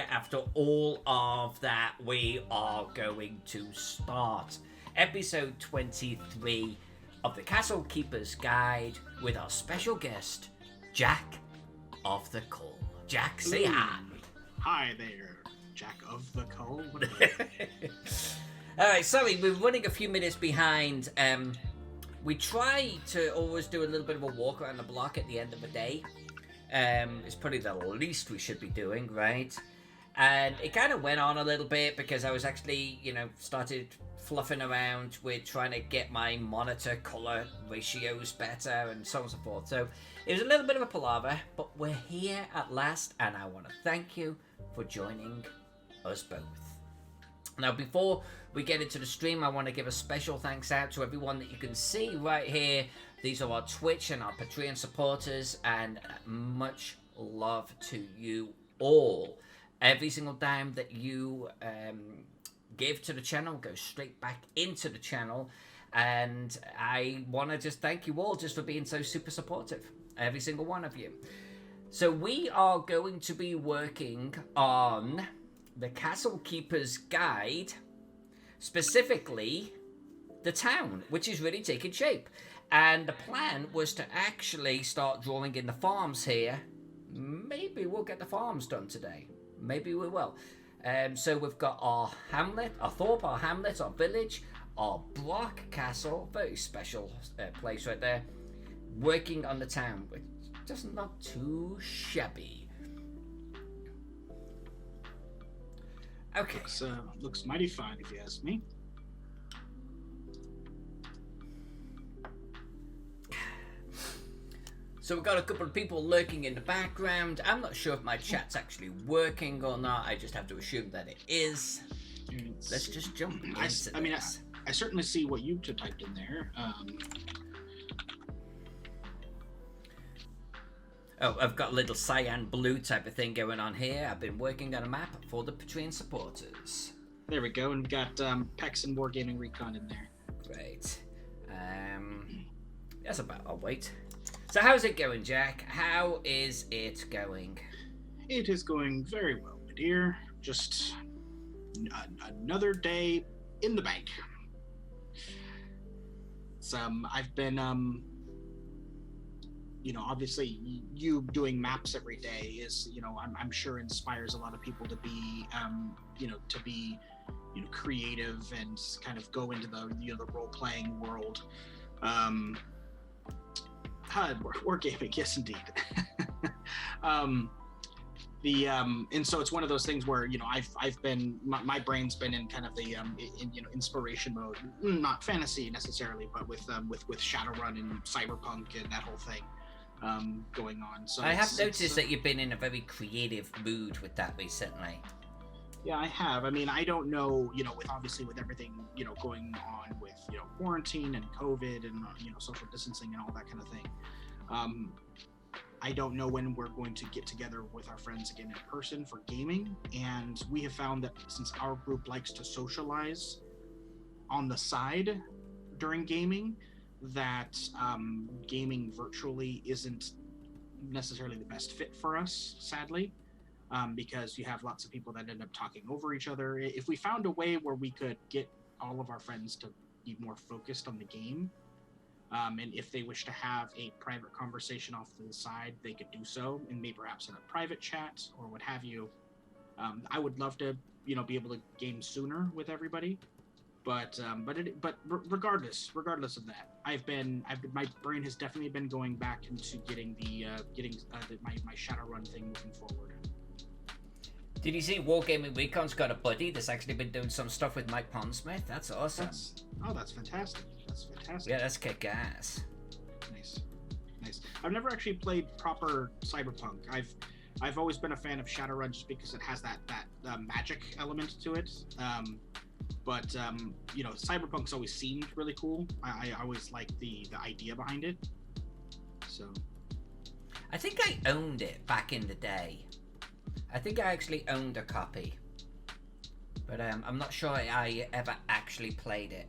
after all of that, we are going to start episode 23 of the Castle Keeper's Guide with our special guest, Jack of the Cull. Jack, say hi. Hi there, Jack of the Cull. Alright, sorry, we're running a few minutes behind. We try to always do a little bit of a walk around the block at the end of the day. It's probably the least we should be doing, right? And it kind of went on a little bit because I was actually, started fluffing around with trying to get my monitor color ratios better and so on and so forth. So it was a little bit of a palaver, but we're here at last, and I want to thank you for joining us both. Now, before we get into the stream, I want to give a special thanks out to everyone that you can see right here. These are our Twitch and our Patreon supporters, and much love to you all. Every single dime that you give to the channel goes straight back into the channel, and I want to just thank you all just for being so super supportive, every single one of you. So we are going to be working on the Castle Keeper's Guide, specifically the town, which is really taking shape. And the plan was to actually start drawing in the farms here. Maybe we'll get the farms done today. Maybe we will. So we've got our hamlet, our thorp, our hamlet, our village, our Brock Castle, very special place right there, working on the town, which doesn't look too shabby. Okay. Looks mighty fine, if you ask me. So we've got a couple of people lurking in the background. I'm not sure if my chat's actually working or not. I just have to assume that it is. Let's just jump into this. I certainly see what you typed in there. Oh, I've got a little cyan blue type of thing going on here. I've been working on a map for the Patreon supporters. There we go, and we've got Pex and Wargaming Recon in there. Great. That's about. I'll wait. So how's it going, Jack? How is it going? It is going very well, my dear. Just another day in the bank. I've been, obviously you doing maps every day is, I'm sure inspires a lot of people to be, creative and kind of go into the role-playing world. Wargaming, yes, indeed. And so it's one of those things where I've been my brain's been in kind of the inspiration mode, not fantasy necessarily, but with Shadowrun and Cyberpunk and that whole thing going on. So I have noticed that you've been in a very creative mood with that recently. Yeah, I have. I mean, I don't know, with everything, going on with, quarantine and COVID and, social distancing and all that kind of thing. I don't know when we're going to get together with our friends again in person for gaming. And we have found that since our group likes to socialize on the side during gaming, that gaming virtually isn't necessarily the best fit for us, sadly. Because you have lots of people that end up talking over each other. If we found a way where we could get all of our friends to be more focused on the game, and if they wish to have a private conversation off to the side, they could do so, and maybe perhaps in a private chat or what have you. I would love to, be able to game sooner with everybody, but regardless of that, my brain has definitely been going back into getting my Shadowrun thing moving forward. Did you see Wargaming Recon's got a buddy that's actually been doing some stuff with Mike Pondsmith? That's awesome. That's fantastic. That's fantastic. Yeah, that's kick ass. Nice. I've never actually played proper Cyberpunk. I've always been a fan of Shadowrun just because it has that magic element to it. But Cyberpunk's always seemed really cool. I always liked the idea behind it. So I think I owned it back in the day. I think I actually owned a copy, but I'm not sure I ever actually played it.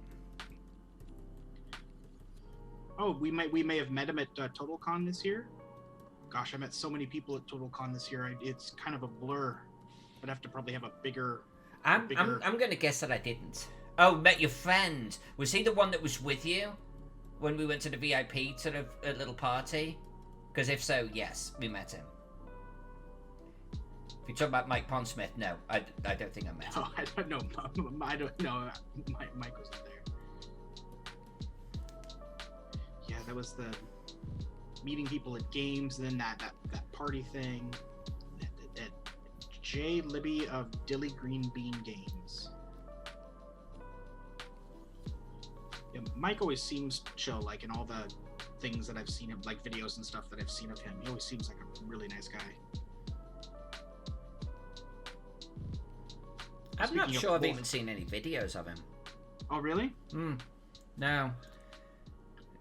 Oh, we may have met him at TotalCon this year. Gosh, I met so many people at TotalCon this year. It's kind of a blur. I'd have to probably have a bigger. I'm gonna guess that I didn't. Oh, met your friend. Was he the one that was with you when we went to the VIP sort of little party? Because if so, yes, we met him. If you're talking about Mike Pondsmith, no, I don't think I met him. Oh, I don't know. I don't know. Mike wasn't there. Yeah, that was the meeting people at games, and then that party thing. That Jay Libby of Dilly Green Bean Games. Yeah, Mike always seems chill, like in all the things that I've seen him, like videos and stuff that I've seen of him. He always seems like a really nice guy. I'm not sure I've even seen any videos of him. Oh, really? No.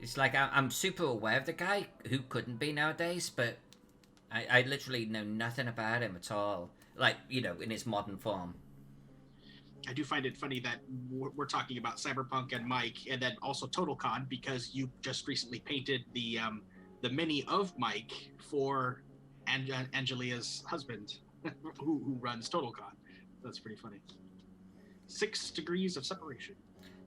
It's like I'm super aware of the guy, who couldn't be nowadays, but I literally know nothing about him at all. Like, you know, in his modern form. I do find it funny that we're talking about Cyberpunk and Mike, and then also TotalCon, because you just recently painted the mini of Mike for Angelia's husband, who runs TotalCon. That's pretty funny. 6 degrees of separation.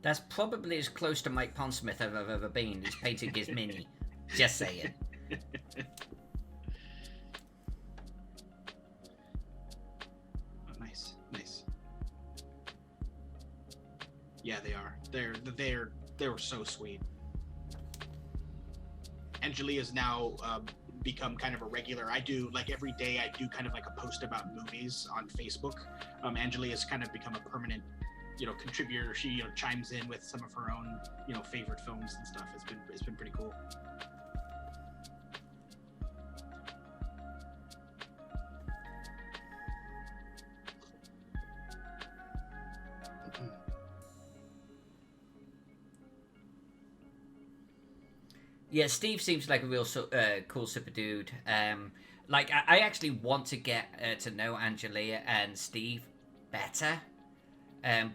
That's probably as close to Mike Pondsmith I've ever been. He's painting his mini. Just saying. Oh, nice. Yeah, they are. They're so sweet. Angelia's now become kind of a regular. I do, like, every day I do kind of like a post about movies on Facebook. Angelia's kind of become a permanent, contributor. She chimes in with some of her own, favorite films and stuff. It's been pretty cool. Yeah, Steve seems like a real cool super dude. Like, I actually want to get to know Angelia and Steve better.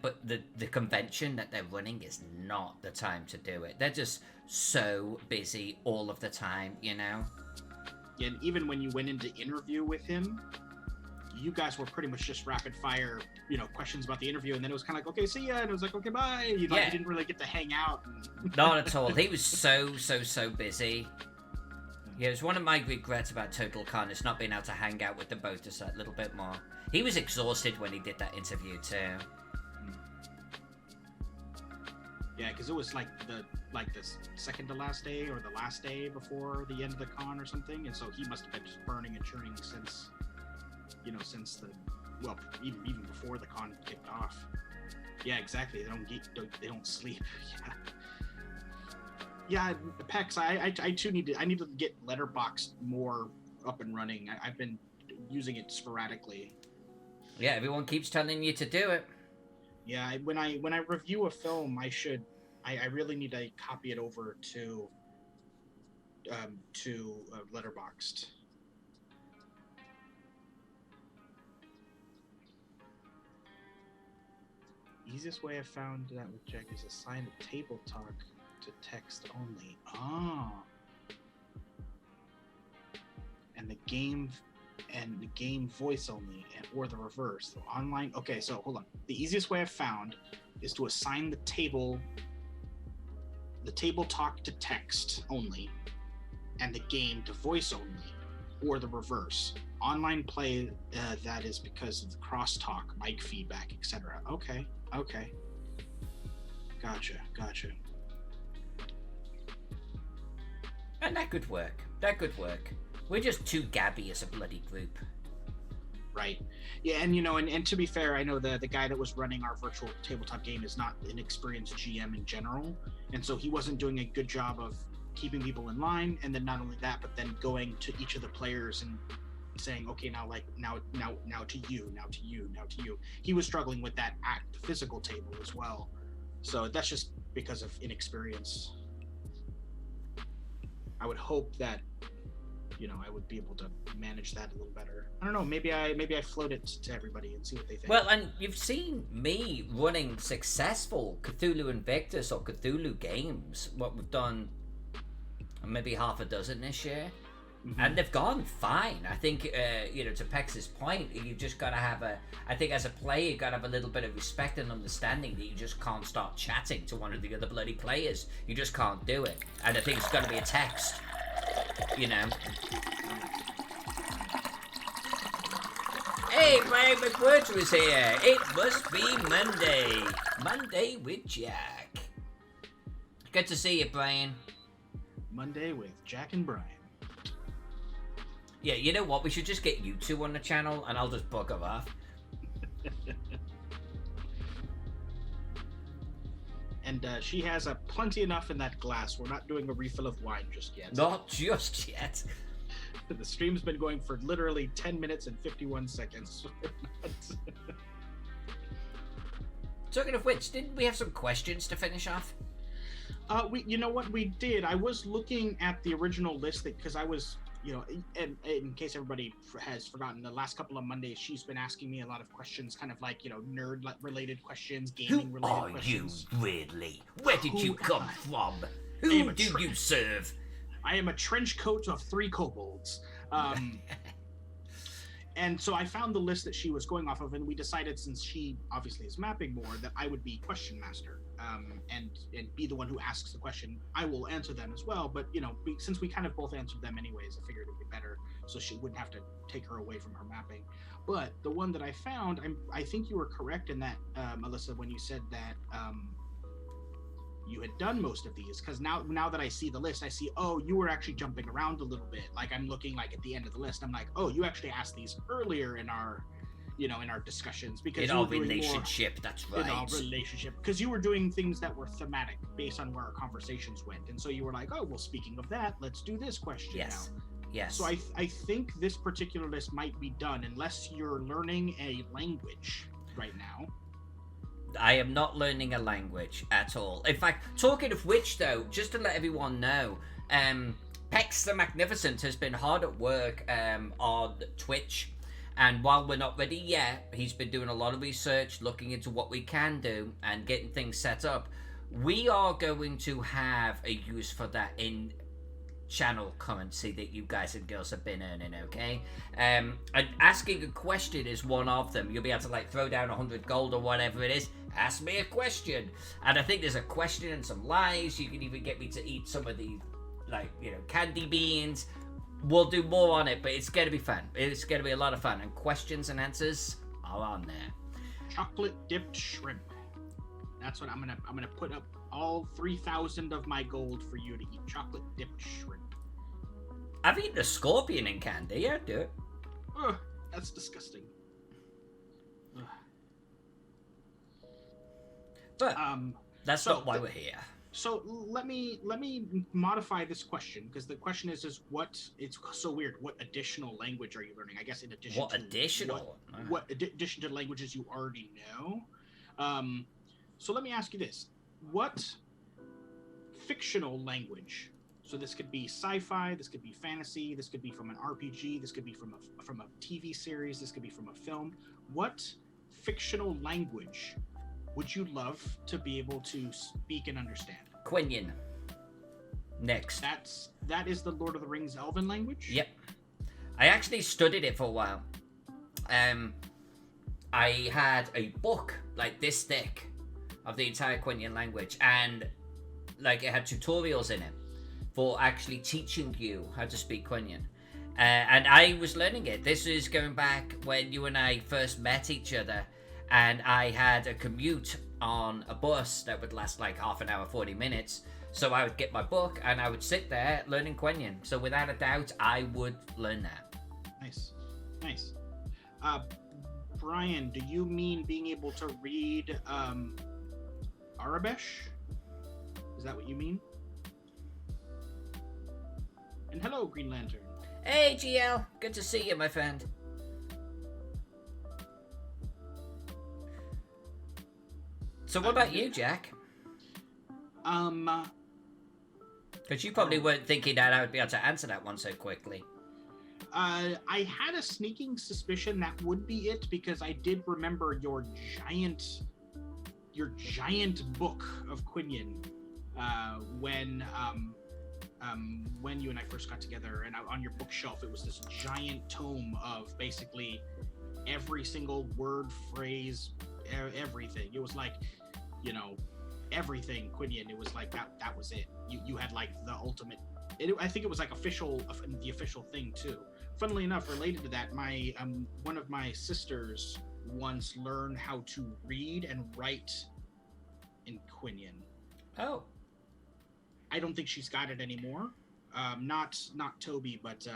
But the convention that they're running is not the time to do it. They're just so busy all of the time, Yeah, and even when you went in to interview with him, you guys were pretty much just rapid fire, questions about the interview, and then it was kind of like, okay, see ya, and it was like, okay, bye. You didn't really get to hang out. Not at all. He was so busy. Yeah, it was one of my regrets about TotalCon is not being able to hang out with them both just a little bit more. He was exhausted when he did that interview too. Yeah, because it was like the second to last day or the last day before the end of the con or something, and so he must have been just burning and churning since even before the con kicked off. Yeah, exactly. They don't sleep. Yeah, Pex. I too need to get Letterboxd more up and running. I've been using it sporadically. Yeah, everyone keeps telling you to do it. Yeah, when I review a film, I really need to copy it over to Letterboxd. Easiest way I found that with Jack is assign the table talk to text only. Oh. And the game voice only, or the reverse. So online. Okay, so hold on. The easiest way I've found is to assign the table talk to text only, and the game to voice only, or the reverse. Online play, that is because of the crosstalk, mic feedback, etc. Okay. Gotcha. And that could work. We're just too gabby as a bloody group. Right. Yeah, and and to be fair, I know the guy that was running our virtual tabletop game is not an experienced GM in general, and so he wasn't doing a good job of keeping people in line, and then not only that, but then going to each of the players and saying, okay, now to you. He was struggling with that at the physical table as well. So that's just because of inexperience. I would hope that I would be able to manage that a little better. I don't know, maybe I float it to everybody and see what they think. Well, and you've seen me running successful Cthulhu Invictus or Cthulhu games, what we've done maybe half a dozen this year. And they've gone fine. I think, to Pex's point, you just got to have I think as a player, you got to have a little bit of respect and understanding that you just can't start chatting to one of the other bloody players. You just can't do it. And I think it's got to be a text, Hey, Brian McWhirter is here. It must be Monday. Monday with Jack. Good to see you, Brian. Monday with Jack and Brian. Yeah, you know what? We should just get you two on the channel, and I'll just bugger off. And she has plenty enough in that glass. We're not doing a refill of wine just yet. Not just yet. The stream's been going for literally 10 minutes and 51 seconds. Talking of which, didn't we have some questions to finish off? You know what we did? I was looking at the original list because I was, and in case everybody has forgotten, the last couple of Mondays she's been asking me a lot of questions, kind of like nerd related questions, gaming related questions. Who are you, Ridley? Where did you come from? Who do you serve? I am a trench coat of 3 kobolds. And so I found the list that she was going off of, and we decided, since she obviously is mapping more, that I would be question master, and be the one who asks the question. I will answer them as well, but since we kind of both answered them anyways, I figured it would be better, so she wouldn't have to take her away from her mapping. But the one that I found, I think you were correct in that, Melissa, when you said that you had done most of these, because now that I see the list, I see, oh, you were actually jumping around a little bit. Like, I'm looking like at the end of the list, I'm like, oh, you actually asked these earlier in our in our discussions, because in our relationship, that's right. In our relationship, because you were doing things that were thematic based on where our conversations went, and so you were like, oh, well, speaking of that, let's do this question now. Yes. So I think this particular list might be done unless you're learning a language right now. I am not learning a language at all. In fact, talking of which, though, just to let everyone know, Pex the Magnificent has been hard at work on Twitch, and while we're not ready yet, he's been doing a lot of research, looking into what we can do and getting things set up. We are going to have a use for that in channel currency that you guys and girls have been earning, okay? And asking a question is one of them. You'll be able to throw down 100 gold or whatever it is. Ask me a question. And I think there's a question and some lies. You can even get me to eat some of the candy beans. We'll do more on it, but it's gonna be fun. It's gonna be a lot of fun, and questions and answers are on there. Chocolate dipped shrimp. That's what I'm gonna put up all 3,000 of my gold for you to eat. Chocolate dipped shrimp. I've eaten a scorpion in candy. Yeah, do it. Ugh, that's disgusting. Ugh. But that's not why we're here. So let me modify this question, because the question is what, it's so weird. What additional language are you learning? I guess in addition what addition to languages you already know. So let me ask you this: what fictional language? So this could be sci-fi, this could be fantasy, this could be from an RPG, this could be from a TV series, this could be from a film. What fictional language would you love to be able to speak and understand? Quenya. Next. That is the Lord of the Rings Elven language? Yep. I actually studied it for a while. I had a book like this thick of the entire Quenya language, and it had tutorials in it for actually teaching you how to speak Quenya. And I was learning it. This is going back when you and I first met each other, and I had a commute on a bus that would last half an hour, 40 minutes. So I would get my book and I would sit there learning Quenya. So without a doubt, I would learn that. Nice. Brian, do you mean being able to read Arabish? Is that what you mean? And hello, Green Lantern. Hey, GL. Good to see you, my friend. So what about you, Jack? Because you probably weren't thinking that I would be able to answer that one so quickly. I had a sneaking suspicion that would be it, because I did remember your giant book of Quenya when when you and I first got together, and on your bookshelf it was this giant tome of basically every single word, phrase, everything. It was like, you know, everything Quinian. It was like that was it. You had like the ultimate. I think it was like the official thing too. Funnily enough, related to that, my one of my sisters once learned how to read and write in Quinian. Oh. I don't think she's got it anymore. Not Toby, but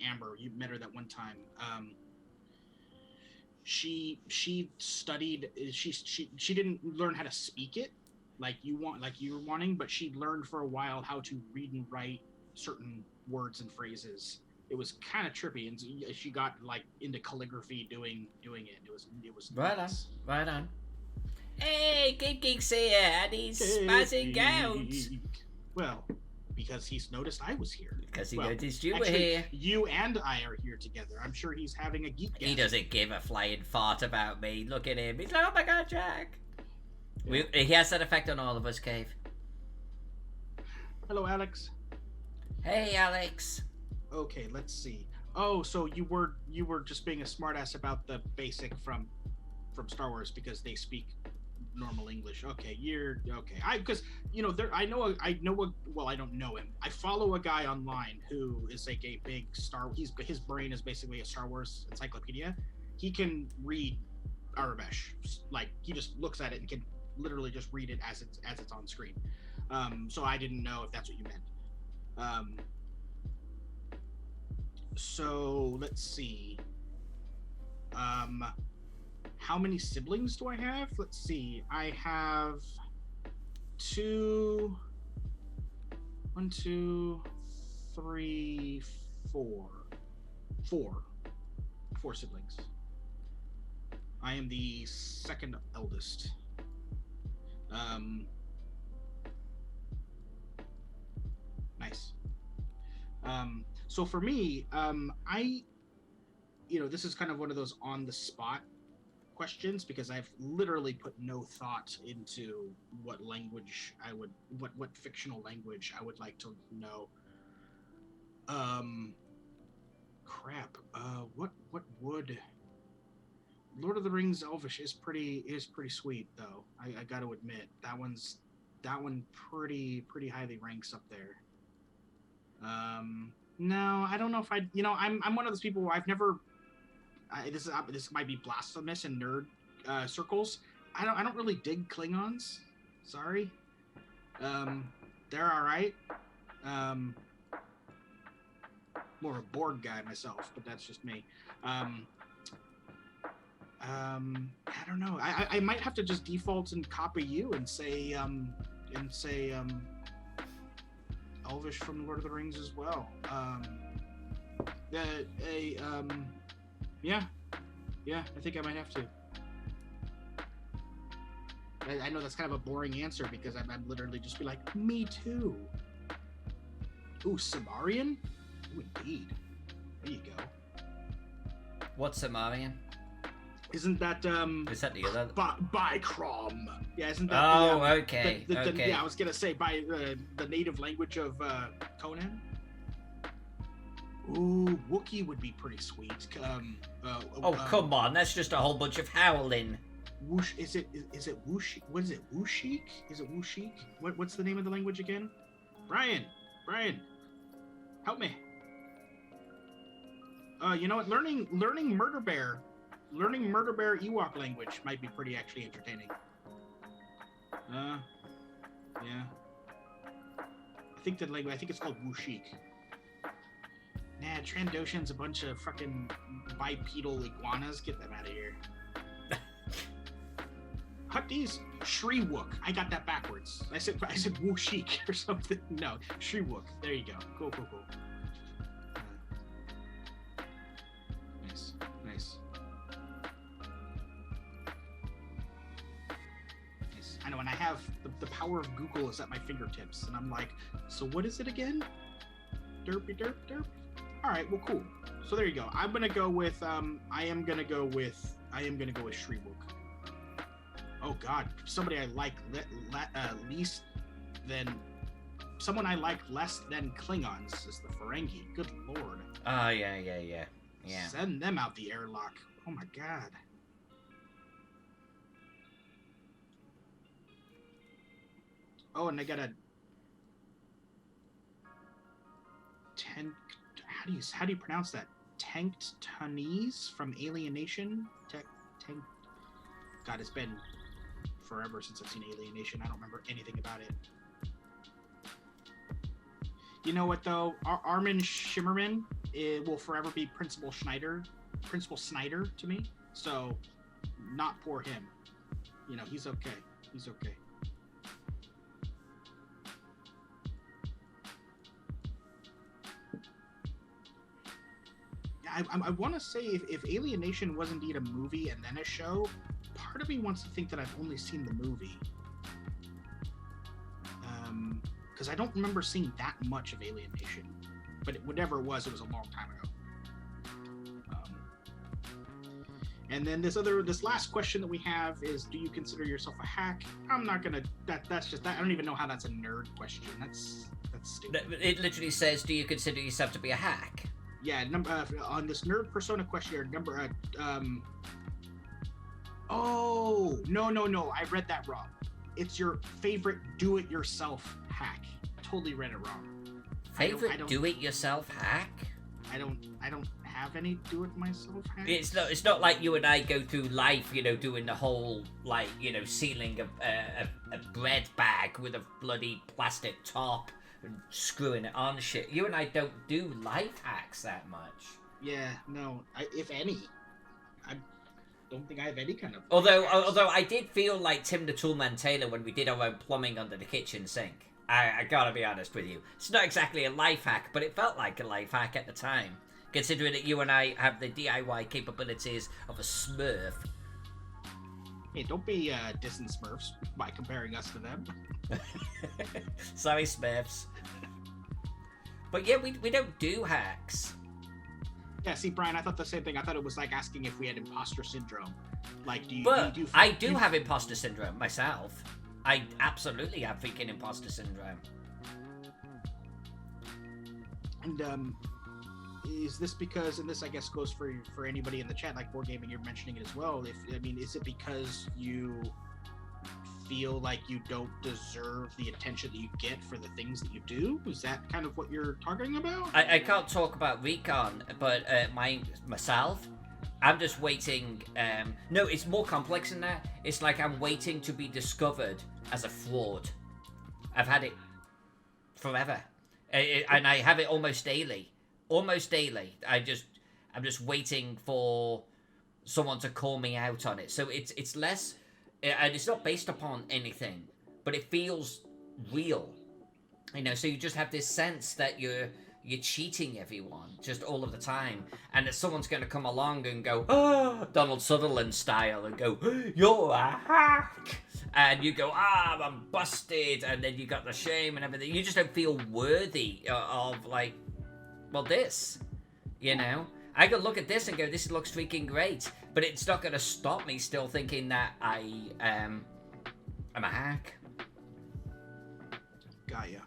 Amber. You met her that one time. She studied. She didn't learn how to speak it like you were wanting, but she learned for a while how to read and write certain words and phrases. It was kind of trippy, and she got like into calligraphy doing it. It was right nuts. on, right on. Hey, Geek's here, and he's spazzing out. Well, because he's noticed I was here. Because he noticed you were here. You and I are here together. I'm sure he's having a geek He doesn't give a flying fart about me. Look at him. He's like, oh my god, Jack. Yeah. He has that effect on all of us, Cave. Hello, Alex. Hey, Alex. Okay, let's see. Oh, so you were just being a smartass about the basic from Star Wars because they speak normal English. Okay, you're okay. Because you know I don't know him. I follow a guy online who is like a big his brain is basically a Star Wars encyclopedia. He can read Arabesh. Like he just looks at it and can literally just read it as it's on screen. So I didn't know if that's what you meant. So let's see. How many siblings do I have? Let's see. I have 2, 1, 2, 3, 4. 4 siblings. I am the second eldest. Nice. So for me, this is kind of one of those on the spot questions because I've literally put no thought into what fictional language I would like to know. What would Lord of the Rings Elvish is pretty sweet though. I got to admit that one pretty highly ranks up there. No, I don't know if I'm one of those people where I've never. This might be blasphemous in nerd circles. I don't really dig Klingons. Sorry. They're all right. More of a Borg guy myself, but that's just me. I don't know. I might have to just default and copy you and say Elvish from Lord of the Rings as well. Yeah, I think I might have to. I know that's kind of a boring answer because I'm literally just be like, me too. Ooh, Samarian? Ooh, indeed. There you go. What's Samarian? Isn't that Is that the other? By Crom. Yeah, isn't that? Oh, okay. Okay. Yeah, I was gonna say by the native language of Conan. Ooh, Wookiee would be pretty sweet. Come on, that's just a whole bunch of howling. Whoosh, is it Wooshik? What is it? Wooshik? Is it Wooshik? What's the name of the language again? Brian, help me. You know what? Learning Murder Bear Ewok language might be pretty actually entertaining. Yeah. I think it's called Wooshik. Nah, Trandoshan's a bunch of fucking bipedal iguanas. Get them out of here. Hutties, Shriwook. I got that backwards. I said Wooshik or something. No, Shriwook. There you go. Cool. Nice. I know, and I have the power of Google is at my fingertips, and I'm like, so what is it again? Derpy derp. All right, well, cool. So there you go. I'm gonna go with I am gonna go with Shriwook. Oh God, somebody I like least than someone I like less than Klingons is the Ferengi. Good lord. Oh, yeah. Send them out the airlock. Oh my god. Oh, and I got a how do you pronounce that? Tanktonese from Alienation? God, it's been forever since I've seen Alienation. I don't remember anything about it. You know what though? Armin Shimmerman will forever be Principal Snyder to me. So, not poor him. You know, he's okay. He's okay. I want to say if Alienation was indeed a movie and then a show, part of me wants to think that I've only seen the movie. Because I don't remember seeing that much of Alienation. But whatever it was a long time ago. And then this last question that we have is, do you consider yourself a hack? I'm not gonna. That's just that. I don't even know how that's a nerd question. That's stupid. It literally says, do you consider yourself to be a hack? Yeah, on this nerd persona questionnaire, oh, no, I read that wrong. It's your favorite do-it-yourself hack. Totally read it wrong. Favorite do-it-yourself hack? I don't have any do-it-myself hacks. It's not like you and I go through life, you know, doing the whole, like, you know, sealing a bread bag with a bloody plastic top and screwing it on shit. You and I don't do life hacks that much. Yeah, no. If any. I don't think I have any kind of... Although I did feel like Tim the Toolman Taylor when we did our own plumbing under the kitchen sink. I gotta be honest with you. It's not exactly a life hack, but it felt like a life hack at the time. Considering that you and I have the DIY capabilities of a Smurf. Hey, don't be dissing Smurfs by comparing us to them. Sorry, Smurfs. But yeah, we don't do hacks. Yeah, see, Brian, I thought the same thing. I thought it was like asking if we had imposter syndrome. Like, I do have imposter syndrome myself. I absolutely have freaking imposter syndrome. And is this because, and this I guess goes for anybody in the chat, like Board Gaming, you're mentioning it as well. Is it because you feel like you don't deserve the attention that you get for the things that you do? Is that kind of what you're talking about? I can't talk about Recon, but myself, I'm just waiting. No, it's more complex than that. It's like I'm waiting to be discovered as a fraud. I've had it forever, and I have it almost daily. Almost daily. I'm just waiting for someone to call me out on it. So it's less, and it's not based upon anything, but it feels real. You know, so you just have this sense that you're cheating everyone just all of the time, and that someone's going to come along and go, oh, Donald Sutherland style, and go, you're a hack, and you go, I'm busted, and then you got the shame and everything. You just don't feel worthy of, like, well, this, you know, I could look at this and go, this looks freaking great, but it's not going to stop me still thinking that I'm a hack. Gaia.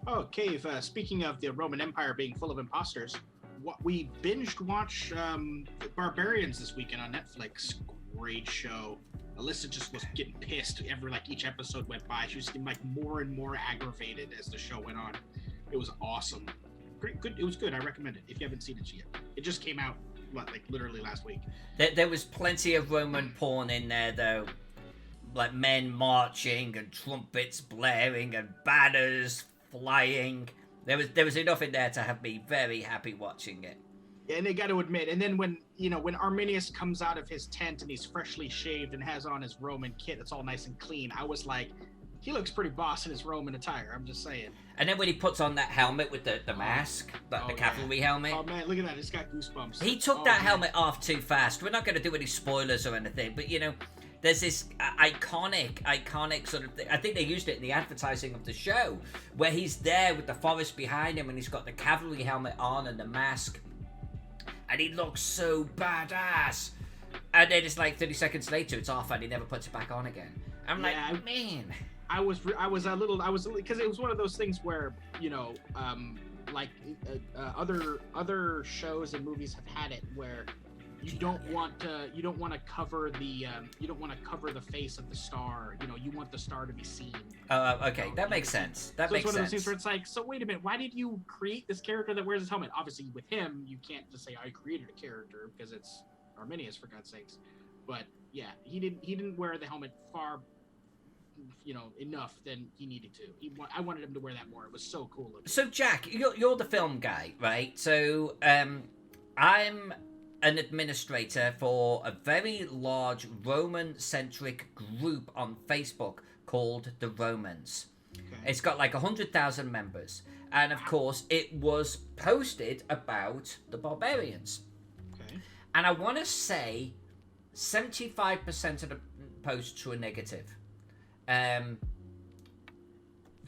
Oh, Cave, speaking of the Roman Empire being full of imposters, we binged watch Barbarians this weekend on Netflix. Great show. Alyssa just was getting pissed each episode went by. She was getting more and more aggravated as the show went on. It was awesome. Great, good. It was good. I recommend it if you haven't seen it yet. It just came out literally last week. There was plenty of Roman porn in there though, like men marching and trumpets blaring and banners flying. There was enough in there to have me very happy watching it. And I got to admit, and then when Arminius comes out of his tent and he's freshly shaved and has on his Roman kit, it's all nice and clean. I was like, he looks pretty boss in his Roman attire. I'm just saying. And then when he puts on that helmet with the mask, the cavalry helmet. Oh man, look at that! It's got goosebumps. He took that helmet off too fast. We're not going to do any spoilers or anything, but you know, there's this iconic sort of thing. I think they used it in the advertising of the show, where he's there with the forest behind him and he's got the cavalry helmet on and the mask. And he looks so badass. And then it's like 30 seconds later, it's off and he never puts it back on again. I'm like, man. I was a little because it was one of those things where like other shows and movies have had it where you don't want to cover the face of the star. You want the star to be seen. Okay, that makes sense. That makes sense. So it's one of those things where it's like, so wait a minute, why did you create this character that wears his helmet? Obviously, with him, you can't just say I created a character because it's Arminius, for God's sakes. But yeah, he didn't wear the helmet far, enough than he needed to. I wanted him to wear that more. It was so cool. So Jack, you're the film guy, right? So I'm an administrator for a very large Roman-centric group on Facebook called the Romans. Okay. It's got like 100,000 members, and of course, it was posted about the barbarians. Okay. And I want to say 75% of the posts were negative.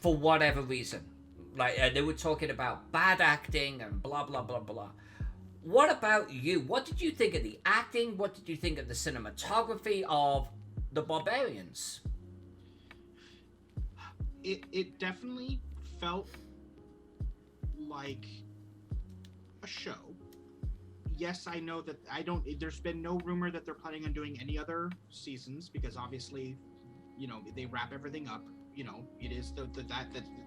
For whatever reason. Like, they were talking about bad acting and blah, blah, blah, blah. What about you? What did you think of the acting? What did you think of the cinematography of the barbarians? It definitely felt like a show. Yes, I know that there's been no rumor that they're planning on doing any other seasons because obviously, they wrap everything up. It is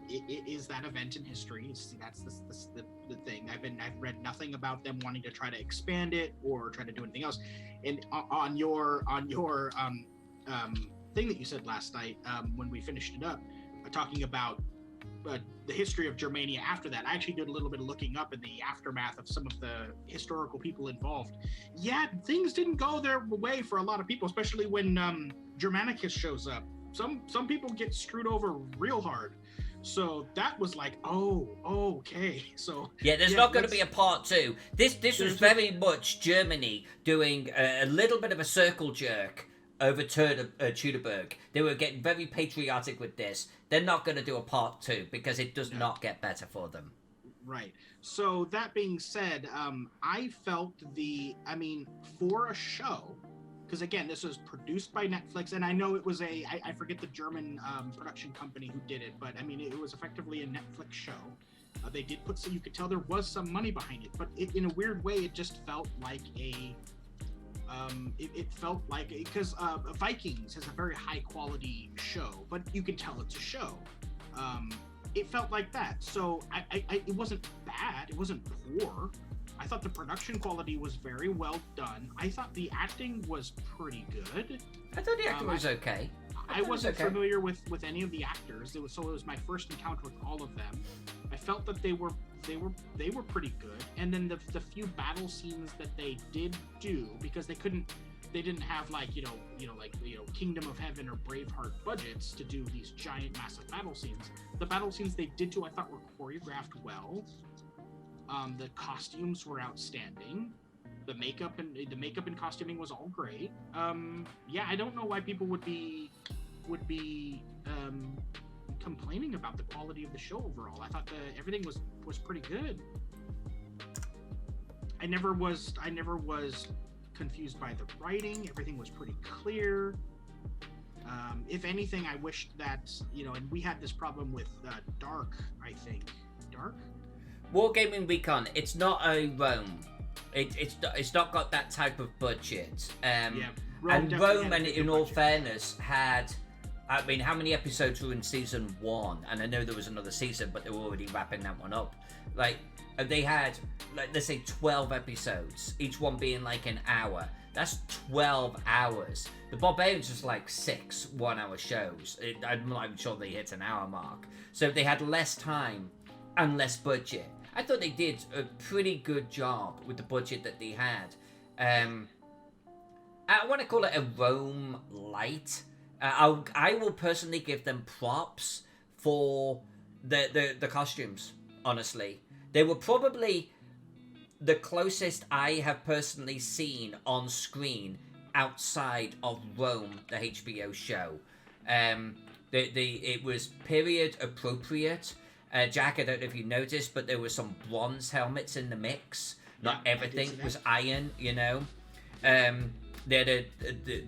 it is that event in history. That's the thing. I've read nothing about them wanting to try to expand it or try to do anything else. And on your thing that you said last night when we finished it up, talking about the history of Germania after that, I actually did a little bit of looking up in the aftermath of some of the historical people involved. Yeah, things didn't go their way for a lot of people, especially when Germanicus shows up. Some people get screwed over real hard. So that was like, oh, okay. So yeah, there's not going to be a part 2. This was very much Germany doing a little bit of a circle jerk over Teutoburg. They were getting very patriotic with this. They're not going to do a part 2 because it does not get better for them. Right. So that being said, I felt for a show, because again, this was produced by Netflix, and I know it was I forget the German production company who did it, but it was effectively a Netflix show. They did put, so you could tell there was some money behind it, but in a weird way, it just felt like it felt like, because Vikings is a very high quality show, but you can tell it's a show. It felt like that. So it wasn't bad. It wasn't poor. I thought the production quality was very well done. I thought the acting was pretty good. I thought the acting was okay. I wasn't familiar with any of the actors. It was my first encounter with all of them. I felt that they were pretty good. And then the few battle scenes that they did do, because they didn't have like Kingdom of Heaven or Braveheart budgets to do these giant massive battle scenes. The battle scenes they did do, I thought, were choreographed well. The costumes were outstanding. The makeup and costuming was all great. I don't know why people would be complaining about the quality of the show overall. I thought everything was pretty good. I never was confused by the writing. Everything was pretty clear. If anything, I wished that and we had this problem with Dark. I think Dark. Wargaming Recon. It's not a Rome. It's not got that type of budget. Rome, and in all fairness, had. I mean, how many episodes were in season 1? And I know there was another season, but they were already wrapping that one up. Like, they had, let's say, 12 episodes, each one being like an hour. That's 12 hours. The Barbarians was like 6 one-hour shows. I'm not even sure they hit an hour mark. So they had less time and less budget. I thought they did a pretty good job with the budget that they had. I want to call it a Rome light. I will personally give them props for the costumes, honestly. They were probably the closest I have personally seen on screen outside of Rome, the HBO show. It was period appropriate. Jack, I don't know if you noticed, but there were some bronze helmets in the mix. Not everything was iron, There are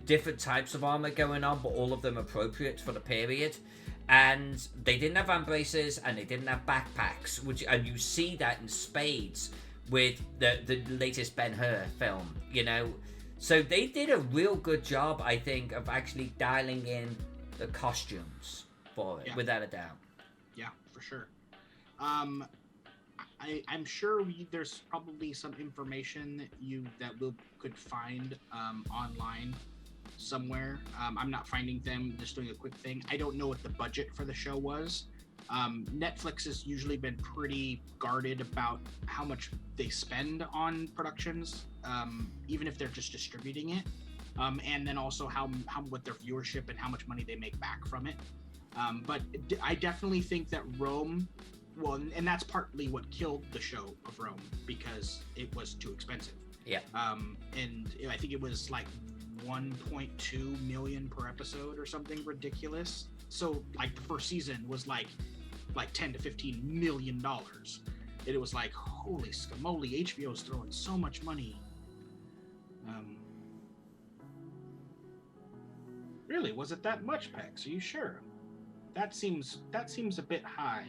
different types of armor going on, but all of them appropriate for the period. and they didn't have embraces and they didn't have backpacks, and you see that in spades with the latest Ben-Hur film, you know. So they did a real good job, I think, of actually dialing in the costumes for it, without a doubt. Yeah, for sure. I'm sure there's probably some information that we could find online somewhere. I'm not finding them. Just doing a quick thing. I don't know what the budget for the show was. Netflix has usually been pretty guarded about how much they spend on productions, even if they're just distributing it, and then also how what their viewership and how much money they make back from it. But I definitely think that Rome, well, and that's partly what killed the show of Rome, because it was too expensive. Yeah. And I think it was like 1.2 million per episode or something ridiculous. So like the first season was like 10 to 15 million dollars. And it was like, holy scamoli, HBO's throwing so much money. Really, was it that much, Pex? Are you sure? That seems a bit high.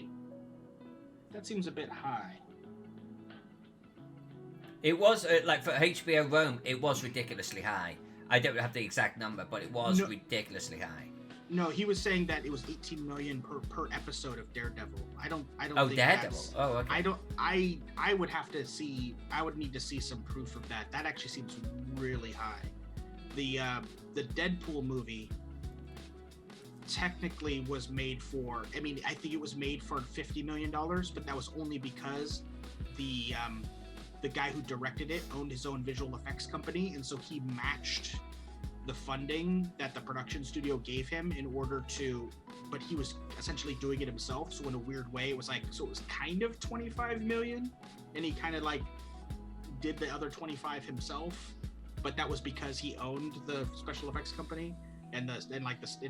That seems a bit high. It was like for HBO Rome, it was ridiculously high. I don't have the exact number, but it was ridiculously high. No, he was saying that it was 18 million per episode of Daredevil. I don't Oh, think Daredevil. That's, oh, okay. I would have to see. I would need to see some proof of that. That actually seems really high. The Deadpool movie technically was made for. I mean, I think it was made for $50 million, but that was only because the guy who directed it owned his own visual effects company, and so he matched the funding that the production studio gave him in order to, but he was essentially doing it himself. So in a weird way, it was kind of 25 million, and he kind of like did the other 25 himself, but that was because he owned the special effects company, and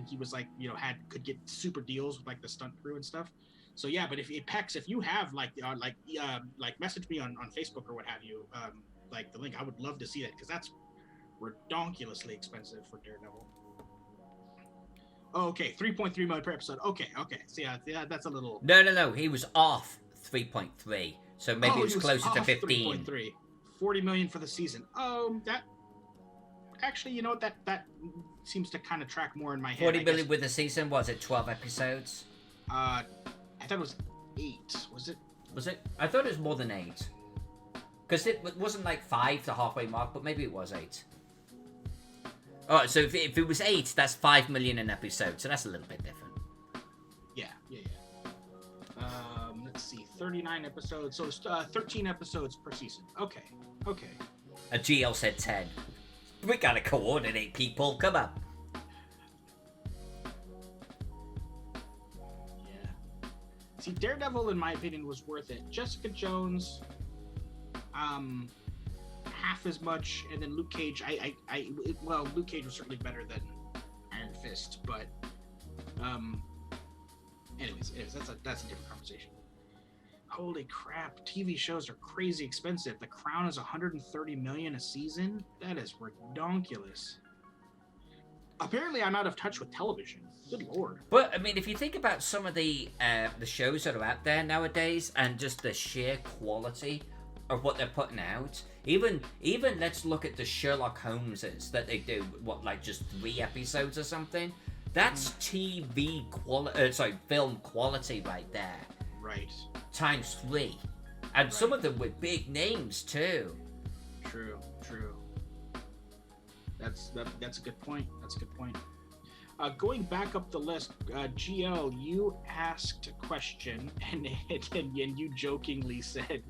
he was like, you know, could get super deals with like the stunt crew and stuff. So yeah, but if Pex, if you have message me on Facebook or what have you, like the link, I would love to see that, because that's redonkulously expensive for Daredevil. Oh, okay, 3.3 million per episode. Okay. So yeah, that's a little. No. He was off 3.3, so maybe it was closer to 15. 3.3. 40 million for the season. That actually, you know what, that seems to kind of track more in my head. 40 million with the season. Was it 12 episodes? I thought it was 8. Was it? Was it? I thought it was more than 8. Because it wasn't like 5 to halfway mark, but maybe it was 8. Alright, so if it was 8, that's 5 million an episode, so that's a little bit different. Yeah. Let's see, 39 episodes, so it's 13 episodes per season. Okay. A GL said 10. We gotta coordinate, people, come on. Yeah. See, Daredevil, in my opinion, was worth it. Jessica Jones, half as much, and then Luke Cage. Luke Cage was certainly better than Iron Fist, but anyways, that's a different conversation. Holy crap, TV shows are crazy expensive. The Crown is 130 million a season. That is redonkulous. Apparently, I'm out of touch with television. Good lord. But I mean, if you think about some of the shows that are out there nowadays, and just the sheer quality of what they're putting out, even let's look at the Sherlock Holmeses that they do, just 3 episodes or something. That's TV quality, film quality right there. Right. Times 3, and some of them with big names too. True. That's a good point. Going back up the list, GL, you asked a question, and you jokingly said,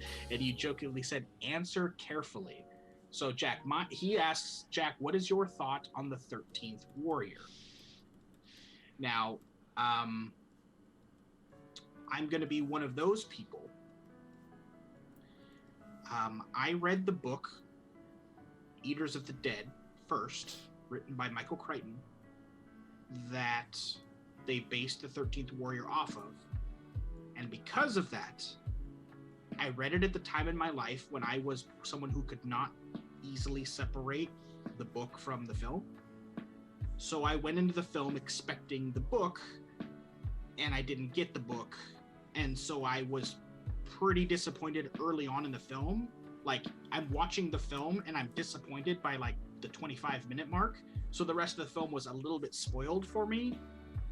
answer carefully. So he asks, Jack, what is your thought on the 13th Warrior? Now, I'm going to be one of those people. I read the book Eaters of the Dead first, written by Michael Crichton, that they based the 13th Warrior off of. And because of that, I read it at the time in my life when I was someone who could not easily separate the book from the film. So I went into the film expecting the book and I didn't get the book, and so I was pretty disappointed early on in the film. Like, I'm watching the film and I'm disappointed by like the 25-minute mark, so the rest of the film was a little bit spoiled for me.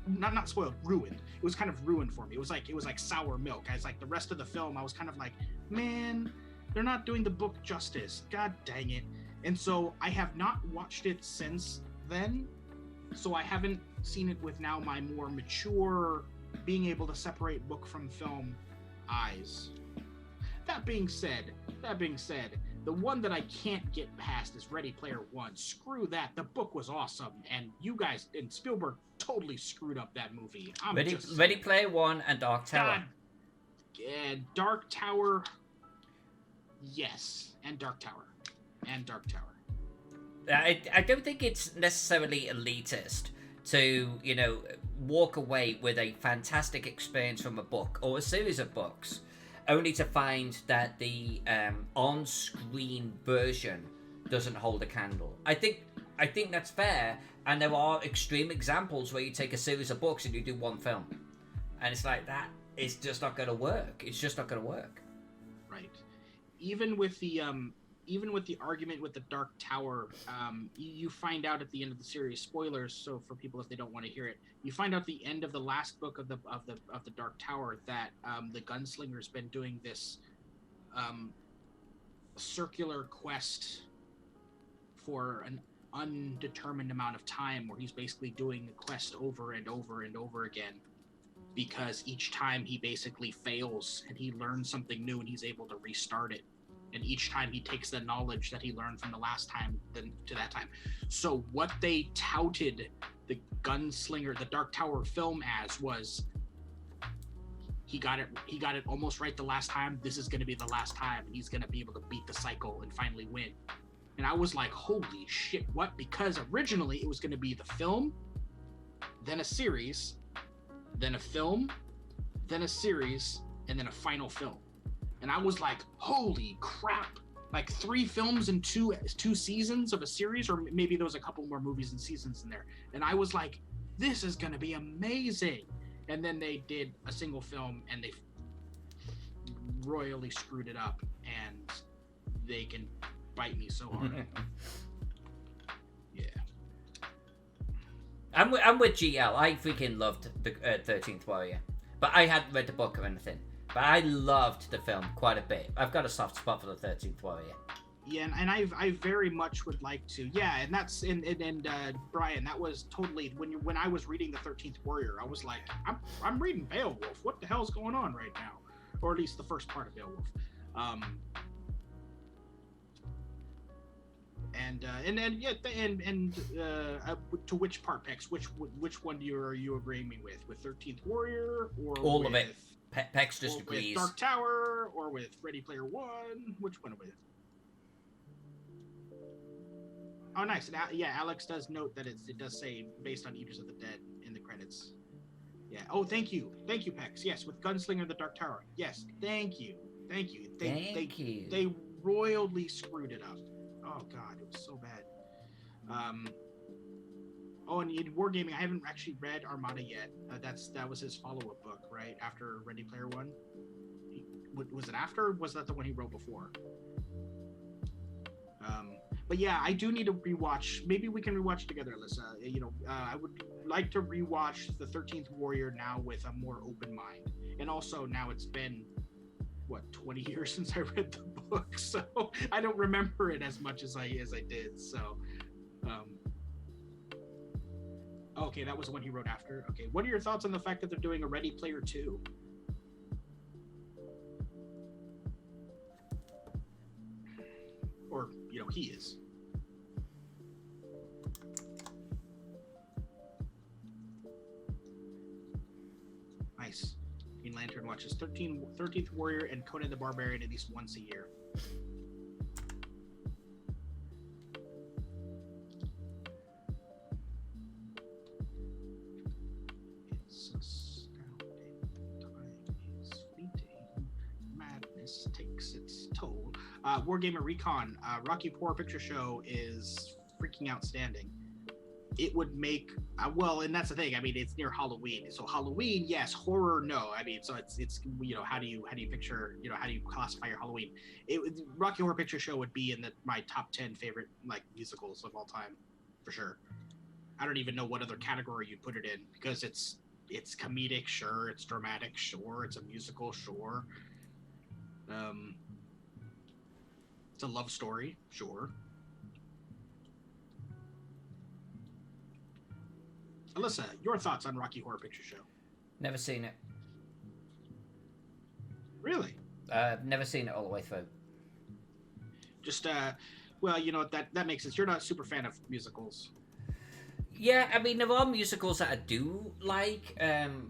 Not spoiled, ruined. It was kind of ruined for me. It was like sour milk. I was like, the rest of the film, I was kind of like, man, they're not doing the book justice. God dang it. And so I have not watched it since then. So I haven't seen it with now my more mature, being able to separate book from film eyes. That being said, the one that I can't get past is Ready Player One. Screw that. The book was awesome, and you guys and Spielberg totally screwed up that movie. Ready Player One and Dark Tower. God, yeah, Dark Tower. Yes, and Dark Tower. I don't think it's necessarily elitist to, walk away with a fantastic experience from a book or a series of books, only to find that the on-screen version doesn't hold a candle. I think that's fair, and there are extreme examples where you take a series of books and you do one film, and it's like that. It's just not going to work. It's just not going to work. Right. Even with the argument with the Dark Tower, you find out at the end of the series, spoilers, so for people if they don't want to hear it, you find out at the end of the last book of the Dark Tower that the gunslinger's been doing this circular quest for an undetermined amount of time, where he's basically doing the quest over and over and over again, because each time he basically fails and he learns something new and he's able to restart it. And each time he takes the knowledge that he learned from the last time to that time. So what they touted the Gunslinger, the Dark Tower film as was, he got it almost right the last time. This is going to be the last time, and he's going to be able to beat the cycle and finally win. And I was like, holy shit, what? Because originally it was going to be the film, then a series, then a film, then a series, and then a final film. And I was like, holy crap, like 3 films and two seasons of a series, or maybe there was a couple more movies and seasons in there. And I was like, this is going to be amazing. And then they did a single film and they royally screwed it up, and they can bite me so hard. Yeah. I'm with GL. I freaking loved the 13th Warrior. But I hadn't read the book or anything. But I loved the film quite a bit. I've got a soft spot for the 13th Warrior. Yeah, and I very much would like to. Yeah, and that's and Brian, that was totally when I was reading the 13th Warrior, I was like, I'm reading Beowulf. What the hell's going on right now? Or at least the first part of Beowulf. To which part, Pex? Which one are you agreeing me with 13th Warrior or all of it? Pex just agrees. With Dark Tower or with Ready Player One? Which one with? Oh, nice. And, yeah, Alex does note that it does say based on Eaters of the Dead in the credits. Yeah. Oh, thank you, Pex. Yes, with Gunslinger the Dark Tower. Yes, thank you. They royally screwed it up. Oh God, it was so bad. Oh, and in Wargaming, I haven't actually read Armada yet. That was his follow-up book, right after Ready Player One. Was it after? Or was that the one he wrote before? But yeah, I do need to rewatch. Maybe we can rewatch together, Alyssa. I would like to rewatch the 13th Warrior now with a more open mind, and also now it's been 20 years since I read the book, so I don't remember it as much as I did. So, okay, that was the one he wrote after. Okay, what are your thoughts on the fact that they're doing a Ready Player 2? Or, he is. Nice. Green Lantern watches 13th Warrior and Conan the Barbarian at least once a year. It's astounding. Time is fleeting. Madness takes its toll. Wargamer Recon, Rocky Horror Picture Show is freaking outstanding. it would make well, and that's the thing. I mean, it's near Halloween, so Halloween, yes. Horror, no. I mean, so it's how do you picture, how do you classify your Halloween? Rocky Horror Picture Show would be in my top 10 favorite like musicals of all time, for sure. I don't even know what other category you'd put it in, because it's comedic, sure. It's dramatic, sure. It's a musical, sure. It's a love story, sure. Alyssa, your thoughts on Rocky Horror Picture Show? Never seen it. Really? Never seen it all the way through. Just well, that makes sense. You're not a super fan of musicals. Yeah, I mean, there are musicals that I do like,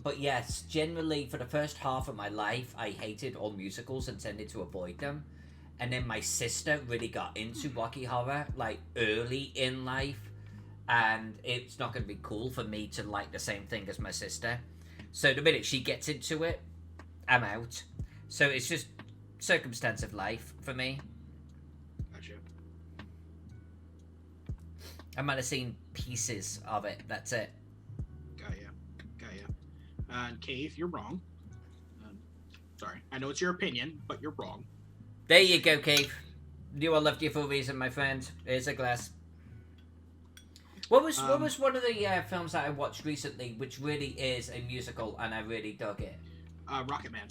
but yes, generally for the first half of my life, I hated all musicals and tended to avoid them. And then my sister really got into Rocky Horror, like, early in life, and it's not going to be cool for me to like the same thing as my sister. So the minute she gets into it, I'm out. So it's just circumstance of life for me. Gotcha. I might have seen pieces of it. That's it. Got ya. And Cave, you're wrong. Sorry, I know it's your opinion, but you're wrong. There you go, Cave. You all loved you for a reason, my friend. Here's a glass. What was one of the films that I watched recently, which really is a musical, and I really dug it? Rocket Man.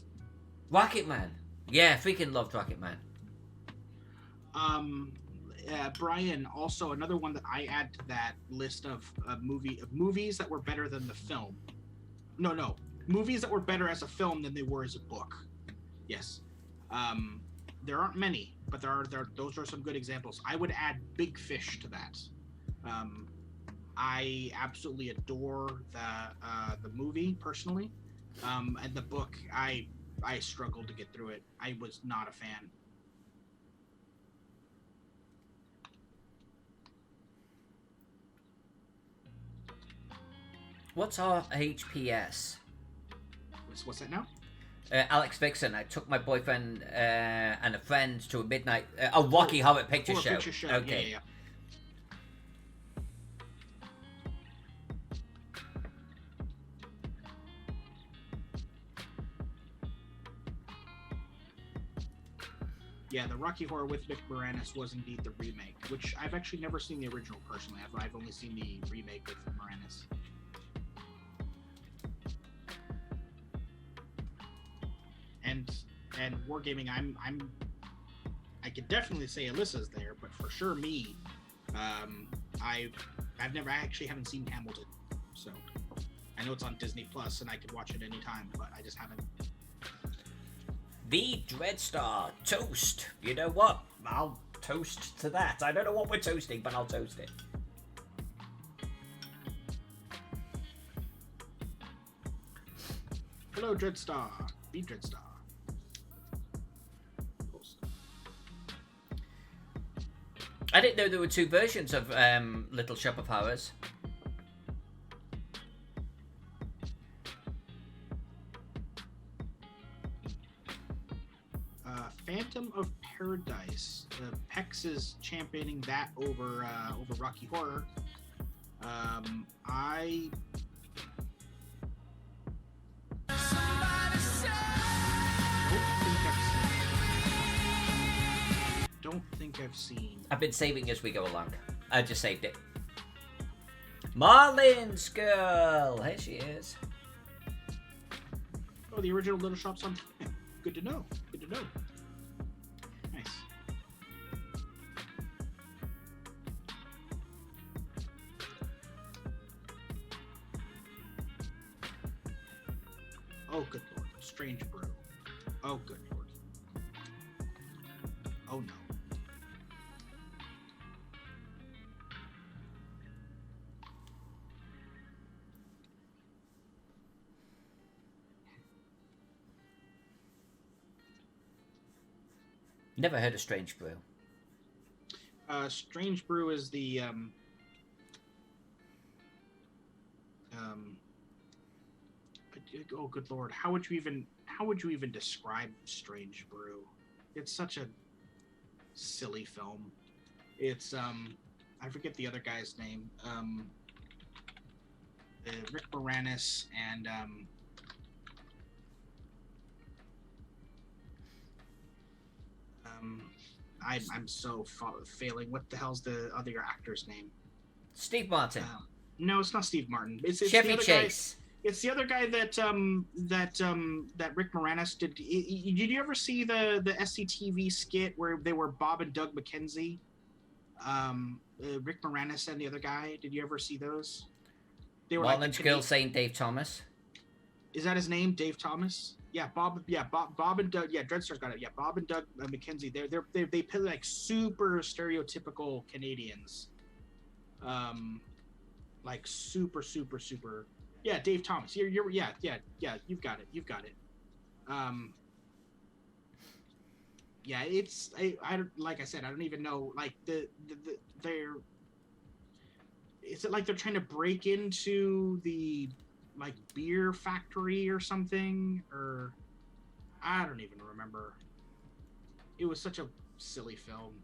Rocket Man. Yeah, freaking loved Rocket Man. Brian, also another one that I add to that list of movies that were better than the film. No, movies that were better as a film than they were as a book. Yes. There aren't many, but those are some good examples. I would add Big Fish to that. I absolutely adore the movie personally, and the book I struggled to get through it. I was not a fan. What's our HPS? What's that now? Alex Vixen. I took my boyfriend and a friend to a midnight Rocky Horror Picture Show. Okay. Yeah. Yeah, the Rocky Horror with Vic Moranis was indeed the remake, which I've actually never seen the original personally. I've only seen the remake with Moranis. And Wargaming, I could definitely say Alyssa's there, but for sure me, I haven't seen Hamilton, so I know it's on Disney Plus and I could watch it anytime, but I just haven't. The Dreadstar toast. You know what? I'll toast to that. I don't know what we're toasting, but I'll toast it. Hello, Dreadstar. Be Dreadstar. I didn't know there were two versions of Little Shop of Horrors. Phantom of Paradise. Pex is championing that over Rocky Horror. I don't think I've seen. I've been saving as we go along. I just saved it. Marlin's girl. Here she is. Oh, the original Little Shop's on time. Good to know. Nice. Oh, good lord. Strange Brew. Oh, good lord. Oh, no. Never heard of Strange Brew. Strange Brew is the oh good lord, how would you even describe Strange Brew? It's such a silly film. It's I forget the other guy's name. Rick Moranis and I'm so failing. What the hell's the other actor's name? Steve Martin. No, it's not Steve Martin. It's Chevy the other Chase. Guy. It's the other guy that Rick Moranis did. Did you ever see the SCTV skit where they were Bob and Doug McKenzie? Rick Moranis and the other guy. Did you ever see those? They were Walnut Girl saying Dave Thomas. Is that his name, Dave Thomas? Yeah, Bob. Yeah, Bob and Doug. Yeah, Dreadstar's got it. Yeah, Bob and Doug McKenzie. They play like super stereotypical Canadians. Like super. Yeah, Dave Thomas. You're yeah. You've got it. Yeah, it's I don't, like I said, I don't even know, like they're, is it like they're trying to break into the like beer factory or something, or I don't even remember. It was such a silly film.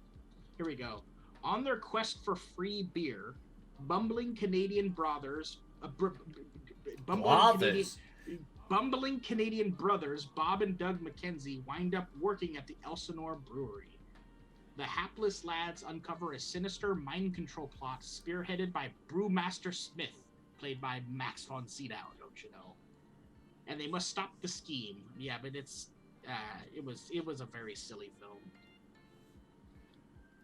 Here we go. On their quest for free beer, bumbling Canadian brothers, bumbling Canadian brothers Bob and Doug McKenzie wind up working at the Elsinore Brewery. The hapless lads uncover a sinister mind control plot spearheaded by Brewmaster Smith, played by Max von Sydow, don't you know? And they must stop the scheme. Yeah, but it was a very silly film.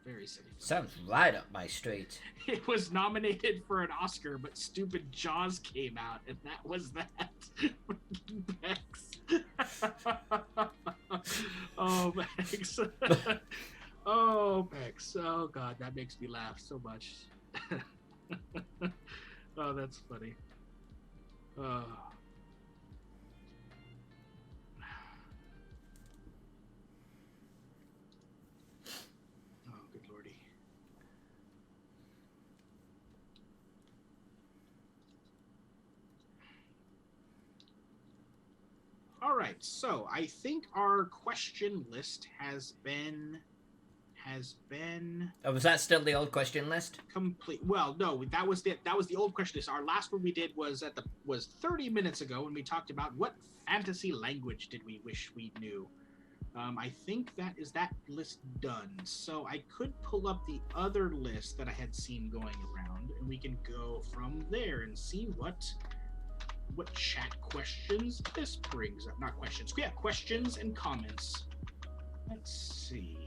Very silly film. Sounds right up my street. It was nominated for an Oscar, but stupid Jaws came out, and that was that. Bex. Oh, Bex. Oh, Bex. Oh, God, that makes me laugh so much. Oh, that's funny. Oh. Good lordy. All right, so I think our question list has been. Oh, was that still the old question list? Complete. Well, no, that was the old question list. Our last one we did was 30 minutes ago when we talked about what fantasy language did we wish we knew. I think that list done. So I could pull up the other list that I had seen going around, and we can go from there and see what chat questions this brings up. Not questions. Yeah, questions and comments. Let's see.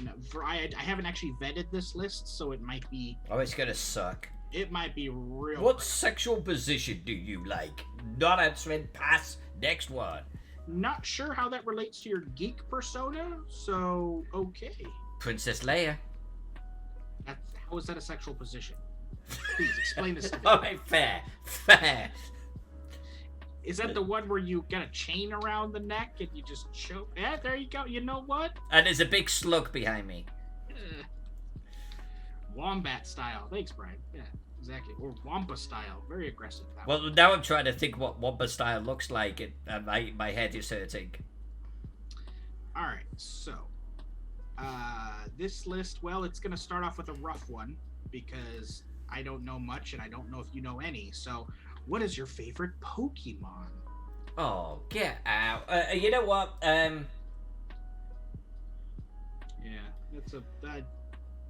No, I haven't actually vetted this list, so it might be. Oh, it's gonna suck. It might be real. What sexual position do you like? Not answering. Pass. Next one. Not sure how that relates to your geek persona, so okay. Princess Leia. How is that a sexual position? Please explain this to me. All right, fair. Is that the one where you got a chain around the neck and you just choke? Yeah, there you go. You know what? And there's a big slug behind me. Wombat style. Thanks, Brian. Yeah, exactly. Or Wampa style. Very aggressive. Well, now I'm trying to think what Wampa style looks like, and my head is hurting. All right, so this list, well, it's going to start off with a rough one because I don't know much and I don't know if you know any. So, what is your favorite Pokemon? Oh, get out. You know what? Yeah, that's a...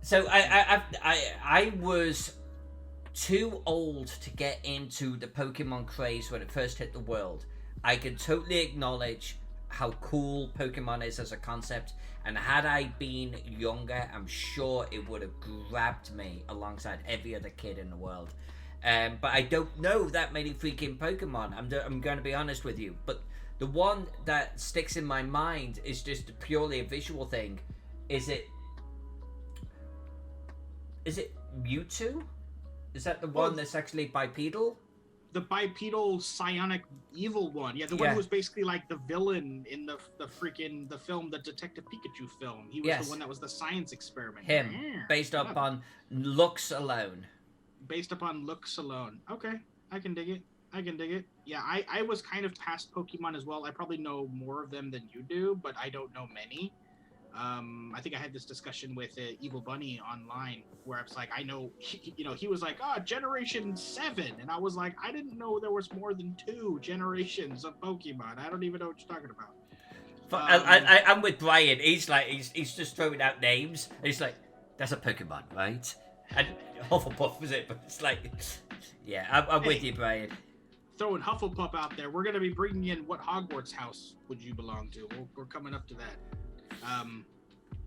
So, I was too old to get into the Pokemon craze when it first hit the world. I can totally acknowledge how cool Pokemon is as a concept, and had I been younger, I'm sure it would have grabbed me alongside every other kid in the world. But I don't know that many freaking Pokemon. I'm going to be honest with you. But the one that sticks in my mind is just purely a visual thing. Is it Mewtwo? Is that the one that's actually bipedal? The bipedal psionic evil one. Yeah, the one who was basically like the villain in the film, the Detective Pikachu film. He was the one that was the science experiment. Him. Based upon looks alone. Based upon looks alone. Okay, I can dig it. Yeah, I was kind of past Pokemon as well. I probably know more of them than you do, but I don't know many. I think I had this discussion with Evil Bunny online where I was like, I know, he was like, Generation 7. And I was like, I didn't know there was more than 2 generations of Pokemon. I don't even know what you're talking about. I'm with Brian. He's like, he's just throwing out names. And he's like, that's a Pokemon, right? And Hufflepuff was it, but it's like, yeah, I'm with you, Brian. Throwing Hufflepuff out there. We're going to be bringing in what Hogwarts house would you belong to? We're coming up to that.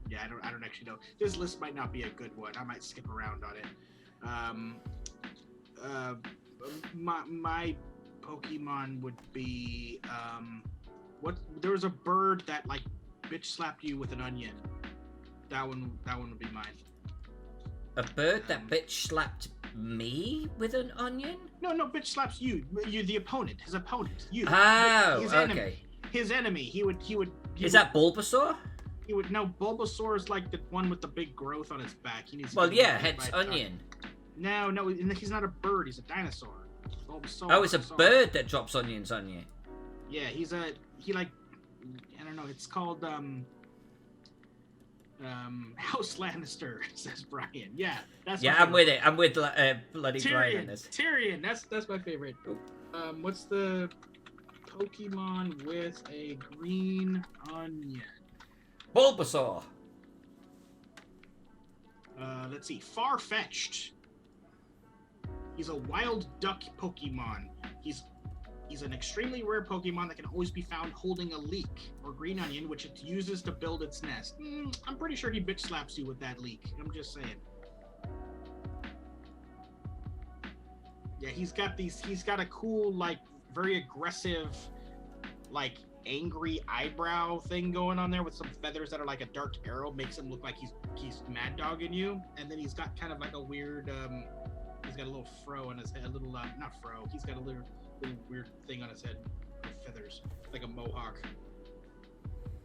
Yeah, I don't actually know. This list might not be a good one. I might skip around on it. My Pokemon would be there was a bird that like bitch slapped you with an onion. That one would be mine. A bird that bitch slapped me with an onion? No, bitch slaps you. You the opponent, his opponent. You. Oh, his okay. Enemy. His enemy. He would. Is that Bulbasaur? He would. No, Bulbasaur is like the one with the big growth on his back. He needs. Well, yeah, hence onion. No, he's not a bird. He's a dinosaur. Bulbasaur. Oh, it's a bird that drops onions on you. Yeah, he like, I don't know. It's called House Lannister, says Brian. Yeah, that's. Yeah, I'm with it. I'm with bloody Tyrion. Brian on this. Tyrion. That's my favorite. What's the Pokemon with a green onion? Bulbasaur. Let's see. Far-fetched. He's a wild duck Pokemon. He's an extremely rare Pokemon that can always be found holding a leek or green onion, which it uses to build its nest. I'm pretty sure he bitch slaps you with that leek. I'm just saying. Yeah, he's got a cool, like, very aggressive, like, angry eyebrow thing going on there with some feathers that are like a dark arrow. Makes him look like he's mad dogging you. And then he's got kind of like a weird, he's got a little fro on his head, a little, not fro, he's got a little weird thing on his head with feathers, like a mohawk.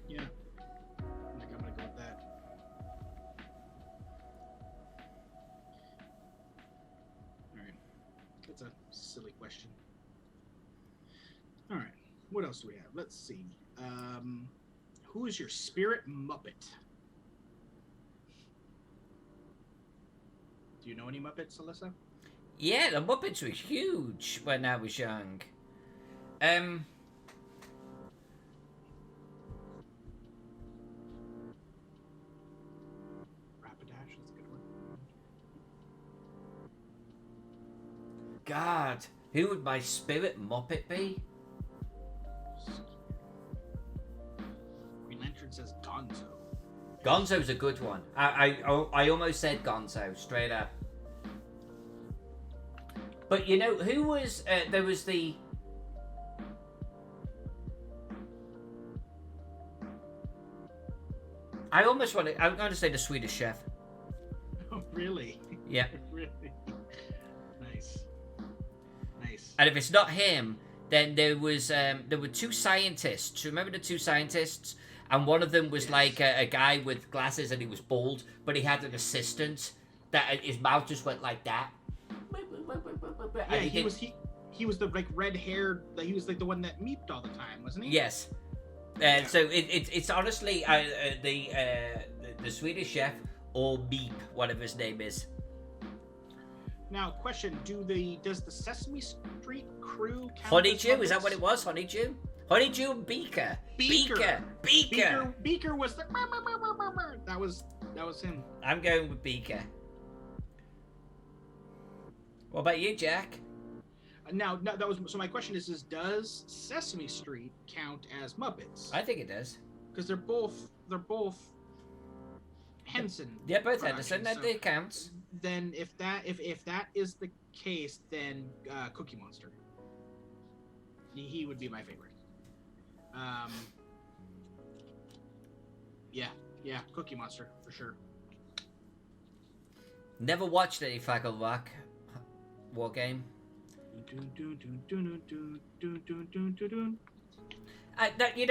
Yeah, I think I'm gonna go with that. All right, that's a silly question. All right, what else do we have? Let's see. Who is your spirit Muppet? Do you know any Muppets, Alyssa? Yeah, the Muppets were huge when I was young. Rapidash, that's a good one. God, who would my spirit Muppet be? Green Lantern says Gonzo. Gonzo's a good one. I almost said Gonzo, straight up. But you know, who was, there was the... I'm going to say the Swedish Chef. Oh, really? Yeah. Really? Nice. And if it's not him, then there were 2 scientists. Remember the 2 scientists? And one of them was like a guy with glasses and he was bald, but he had an assistant that his mouth just went like that. Yeah, he was the like red haired. He was like the one that meeped all the time, wasn't he? Yes. So it's honestly the Swedish Chef or Meep, whatever his name is. Now, question: does the Sesame Street crew count? Honeydew? Is that what it was? Honeydew? Honeydew and Beaker. Beaker was the. That was him. I'm going with Beaker. What about you, Jack? Now that was so. My question is does Sesame Street count as Muppets? I think it does. Because they're both Henson. Yeah, both Henderson. That so counts. Then if that is the case, then Cookie Monster. He would be my favorite. Yeah, Cookie Monster for sure. Never watched any Fraggle Rock war game.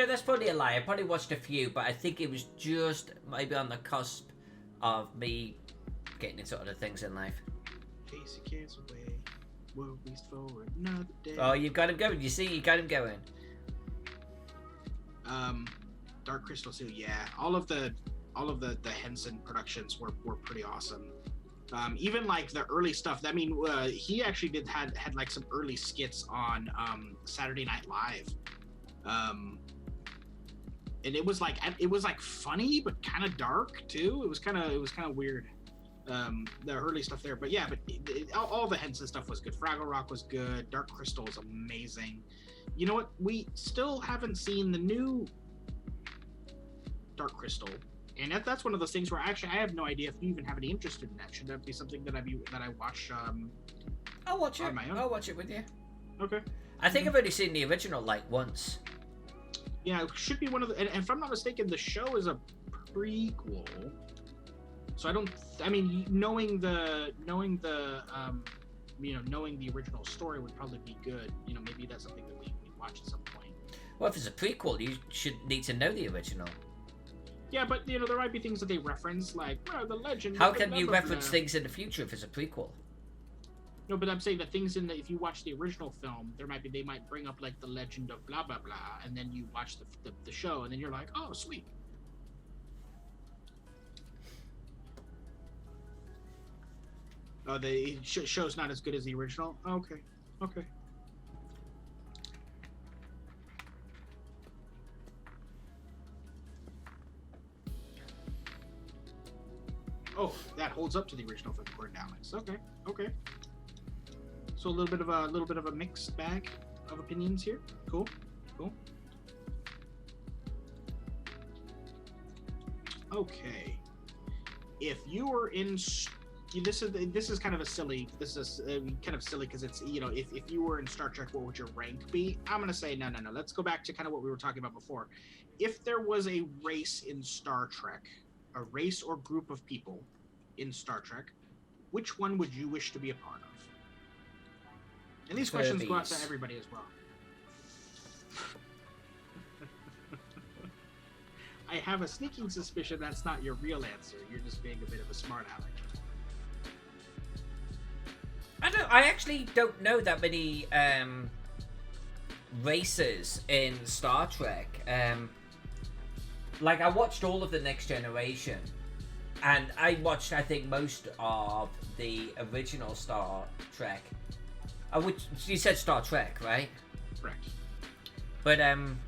That's probably a lie. I probably watched a few, but I think it was just maybe on the cusp of me getting into other things in life. Casey cares away. Worries for another day. Oh, you've got him going. You see, you got him going. Dark Crystal too. Yeah, all of the all of the Henson productions were pretty awesome. Even like the early stuff. I mean, he actually had like some early skits on Saturday Night Live, and it was like funny but kind of dark too. It was kind of weird. The early stuff there, but yeah, but all the Henson stuff was good. Fraggle Rock was good. Dark Crystal was amazing. You know what? We still haven't seen the new Dark Crystal. And that's one of those things where actually I have no idea if you even have any interest in that. Should that be something that I watch? I'll watch it. On my own? I'll watch it with you. Okay. I think I've only seen the original like once. Yeah, it should be one of the. And if I'm not mistaken, the show is a prequel. So I mean, knowing the original story would probably be good. You know, maybe that's something that we watch at some point. Well, if it's a prequel, you should need to know the original. Yeah, but you know there might be things that they reference, like the legend. How can you reference things in the future if it's a prequel? No, but I'm saying that things if you watch the original film, they might bring up like the legend of blah blah blah, and then you watch the show, and then you're like, oh sweet. Oh, the show's not as good as the original. Oh, okay. Oh, that holds up to the original film, according to Alex. Okay. So a little bit of a mixed bag of opinions here. Cool. Okay. If you were in, this is kind of silly because it's if you were in Star Trek, what would your rank be? I'm gonna say no. Let's go back to kind of what we were talking about before. If there was a race in Star Trek, a race or group of people in Star Trek, which one would you wish to be a part of? And these questions go out to everybody as well. I have a sneaking suspicion that's not your real answer. You're just being a bit of a smart aleck. I actually don't know that many races in Star Trek. Like, I watched all of the Next Generation, and I watched, I think, most of the original Star Trek. Which you said Star Trek, right? Correct. But I'm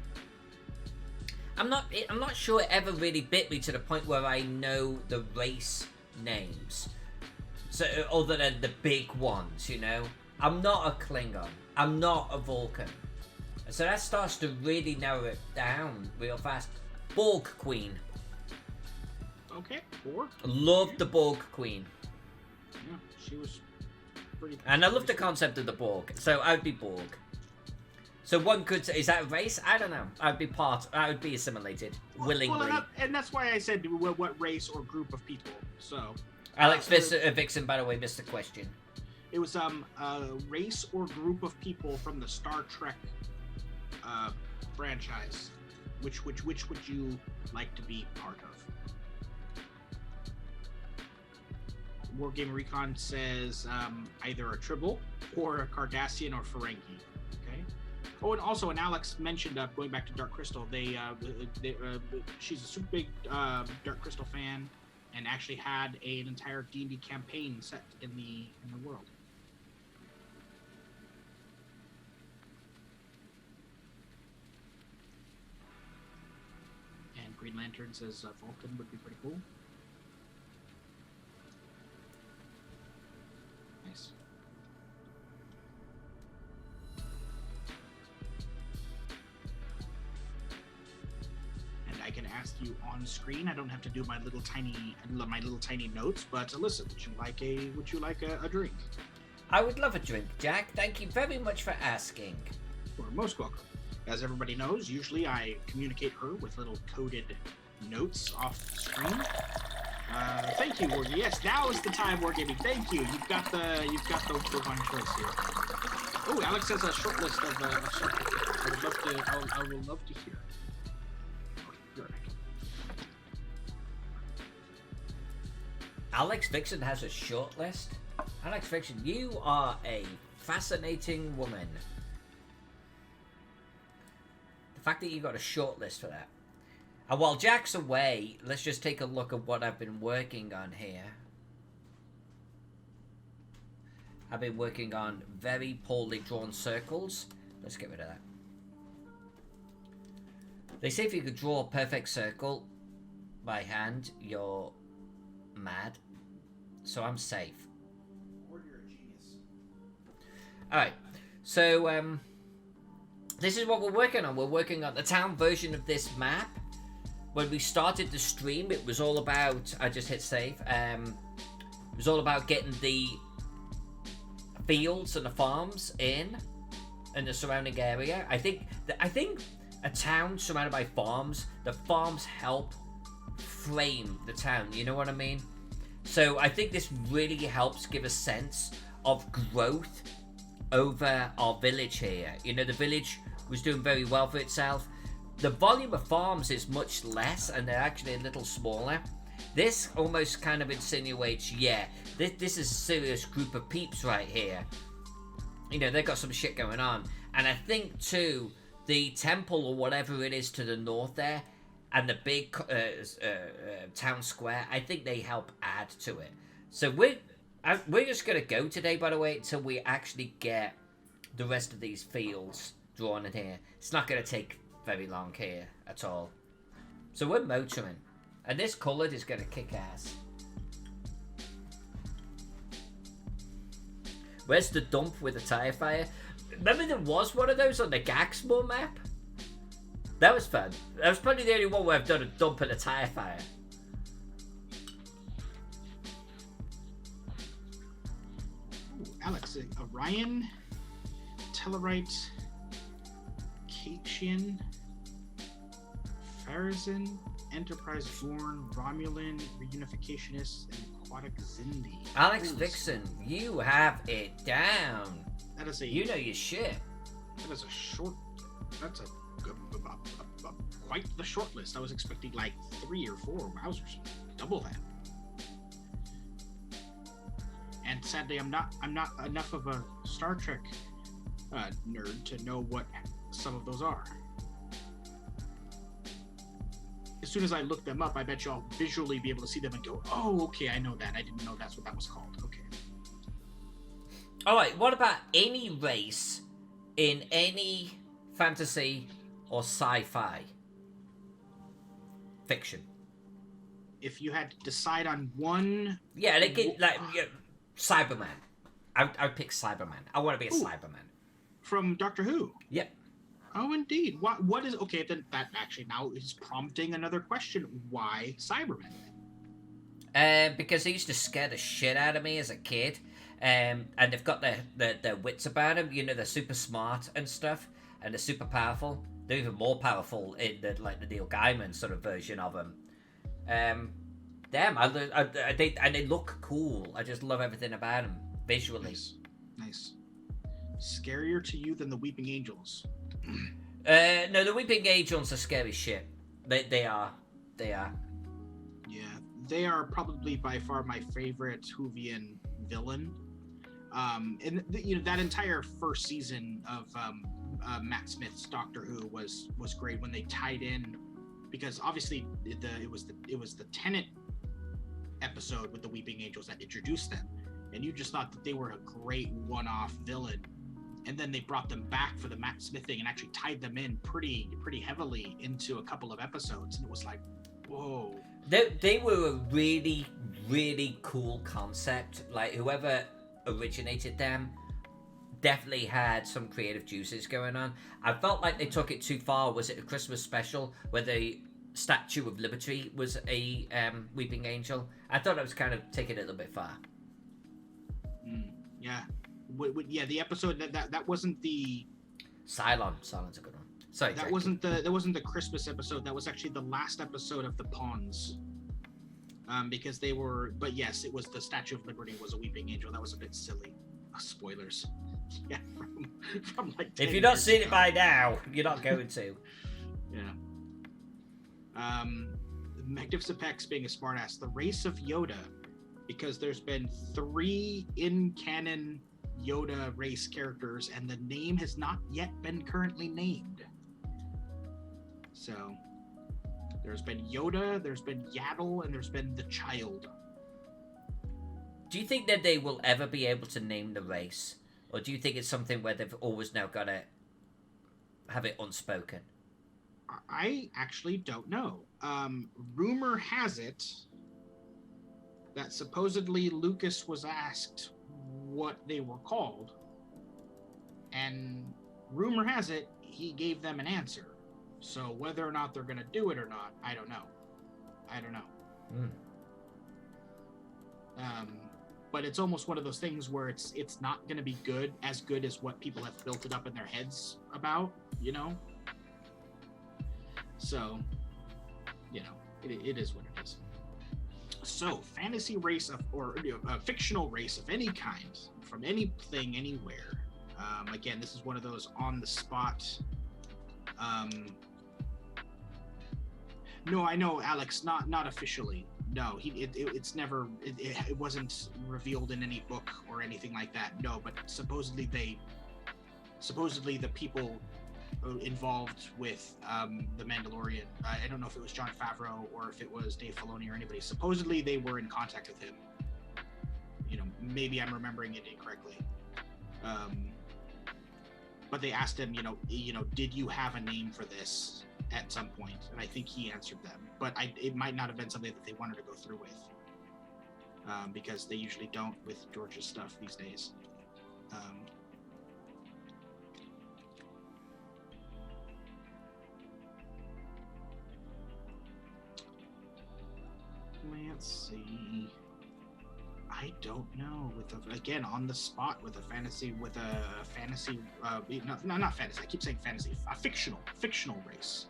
not sure it ever really bit me to the point where I know the race names. So other than the big ones, you know, I'm not a Klingon. I'm not a Vulcan. So that starts to really narrow it down real fast. Borg Queen. Okay, Borg. Loved the Borg Queen. Yeah, she was pretty. And I love the concept of the Borg. So I'd be Borg. So one could say, is that a race? I don't know. I would be assimilated willingly. Well, and that's why I said what race or group of people. So. Alex Vixen, by the way, missed the question. It was a race or group of people from the Star Trek franchise. Which would you like to be part of? Wargame Recon says either a Tribble or a Cardassian or Ferengi. Okay. Oh, and also, and Alex mentioned going back to Dark Crystal. She's a super big Dark Crystal fan, and actually had an entire D&D campaign set in the world. And Green Lantern says Vulcan would be pretty cool. Nice. And I can ask you on screen. I don't have to do my little tiny notes. But listen, would you like a drink? I would love a drink, Jack. Thank you very much for asking. You're most welcome. As everybody knows, usually I communicate her with little coded notes off screen. Thank you, Wargaming. Yes, now is the time, Wargaming. Thank you. You've got the one choice here. Oh, Alex has a short list of subjects. I will love to hear. You're right. Alex Vixen has a short list. Alex Vixen, you are a fascinating woman. The fact that you got a short list for that. And while Jack's away, let's just take a look at what I've been working on here. I've been working on very poorly drawn circles. Let's get rid of that. They say if you could draw a perfect circle by hand, you're mad. So I'm safe. Or you're a genius. Alright, so this is what we're working on. We're working on the town version of this map. When we started the stream, it was all about, I just hit save, it was all about getting the fields and the farms in the surrounding area. I think a town surrounded by farms, the farms help frame the town, you know what I mean? So I think this really helps give a sense of growth over our village here. You know, the village was doing very well for itself. The volume of farms is much less, and they're actually a little smaller. This almost kind of insinuates, yeah, this is a serious group of peeps right here. You know, they've got some shit going on. And I think, too, the temple or whatever it is to the north there, and the big town square, I think they help add to it. So we're just going to go today, by the way, until we actually get the rest of these fields drawn in here. It's not going to take very long here at all. So we're motoring. And this coloured is going to kick ass. Where's the dump with the tyre fire? Remember there was one of those on the Gaxmore map? That was fun. That was probably the only one where I've done a dump and a tyre fire. Ooh, Alex, Orion, Tellarite, Cation, Farazin, Enterprise Born, Romulan, Reunificationist, and Aquatic Zindi. Alex Vixen, you have it down. That is a. You know your shit. That is a short. That's a quite the short list. I was expecting like 3 or 4 wowzers, double that. And sadly, I'm not enough of a Star Trek nerd to know what some of those are. As soon as I look them up, I bet y'all visually be able to see them and go, "Oh, okay, I know that. I didn't know that's what that was called." Okay. All right. What about any race in any fantasy or sci-fi fiction? If you had to decide on one, Yeah, Cyberman. I'd pick Cyberman. I want to be a Cyberman. from Doctor Who. Yep. Oh, indeed. What is okay? Then that actually now is prompting another question. Why Cybermen? Because they used to scare the shit out of me as a kid, and they've got their wits about them. You know, they're super smart and stuff, and they're super powerful. They're even more powerful in the Neil Gaiman sort of version of them. They look cool. I just love everything about them visually. Nice. Scarier to you than the Weeping Angels? No, the Weeping Angels are scary shit. They are. Yeah, they are probably by far my favorite Whovian villain. And that entire first season of Matt Smith's Doctor Who was great when they tied in, because obviously it was the Tenet episode with the Weeping Angels that introduced them, and you just thought that they were a great one-off villain. And then they brought them back for the Matt Smith thing and actually tied them in pretty heavily into a couple of episodes. And it was like, whoa. They were a really, really cool concept. Like, whoever originated them definitely had some creative juices going on. I felt like they took it too far. Was it a Christmas special where the Statue of Liberty was a Weeping Angel? I thought it was kind of taking it a little bit far. Yeah. Yeah, the episode that wasn't the Cylon's a good one. Sorry, that wasn't the Christmas episode. That was actually the last episode of the Pawns. Because they were, but yes, it was the Statue of Liberty was a Weeping Angel. That was a bit silly. Spoilers. Yeah, from like. If you've not seen it by now, you're not going to. Yeah. Magnificent Pex being a smartass. The race of Yoda, because there's been 3 in-canon Yoda race characters, and the name has not yet been currently named. So, There's been Yoda, there's been Yaddle, and there's been the Child. Do you think that they will ever be able to name the race? Or do you think it's something where they've always now got to have it unspoken? I actually don't know. Rumor has it that supposedly Lucas was asked what they were called, and rumor has it he gave them an answer. So whether or not they're going to do it or not, I don't know. But it's almost one of those things where it's not going to be as good as what people have built it up in their heads about, you know? So, you know, it is what it is. So, fantasy race or a fictional race of any kind, from anything, anywhere. Again, this is one of those on the spot. No, I know, Alex, not officially. No, it wasn't revealed in any book or anything like that. No, but supposedly the people involved with the Mandalorian, I don't know if it was Jon Favreau or if it was Dave Filoni or anybody. Supposedly they were in contact with him. You know, maybe I'm remembering it incorrectly. But they asked him, you know, did you have a name for this at some point? And I think he answered them. But it might not have been something that they wanted to go through with, because they usually don't with George's stuff these days. Let's see. I don't know. Again, on the spot with a fantasy, not fantasy. I keep saying fantasy. A fictional race.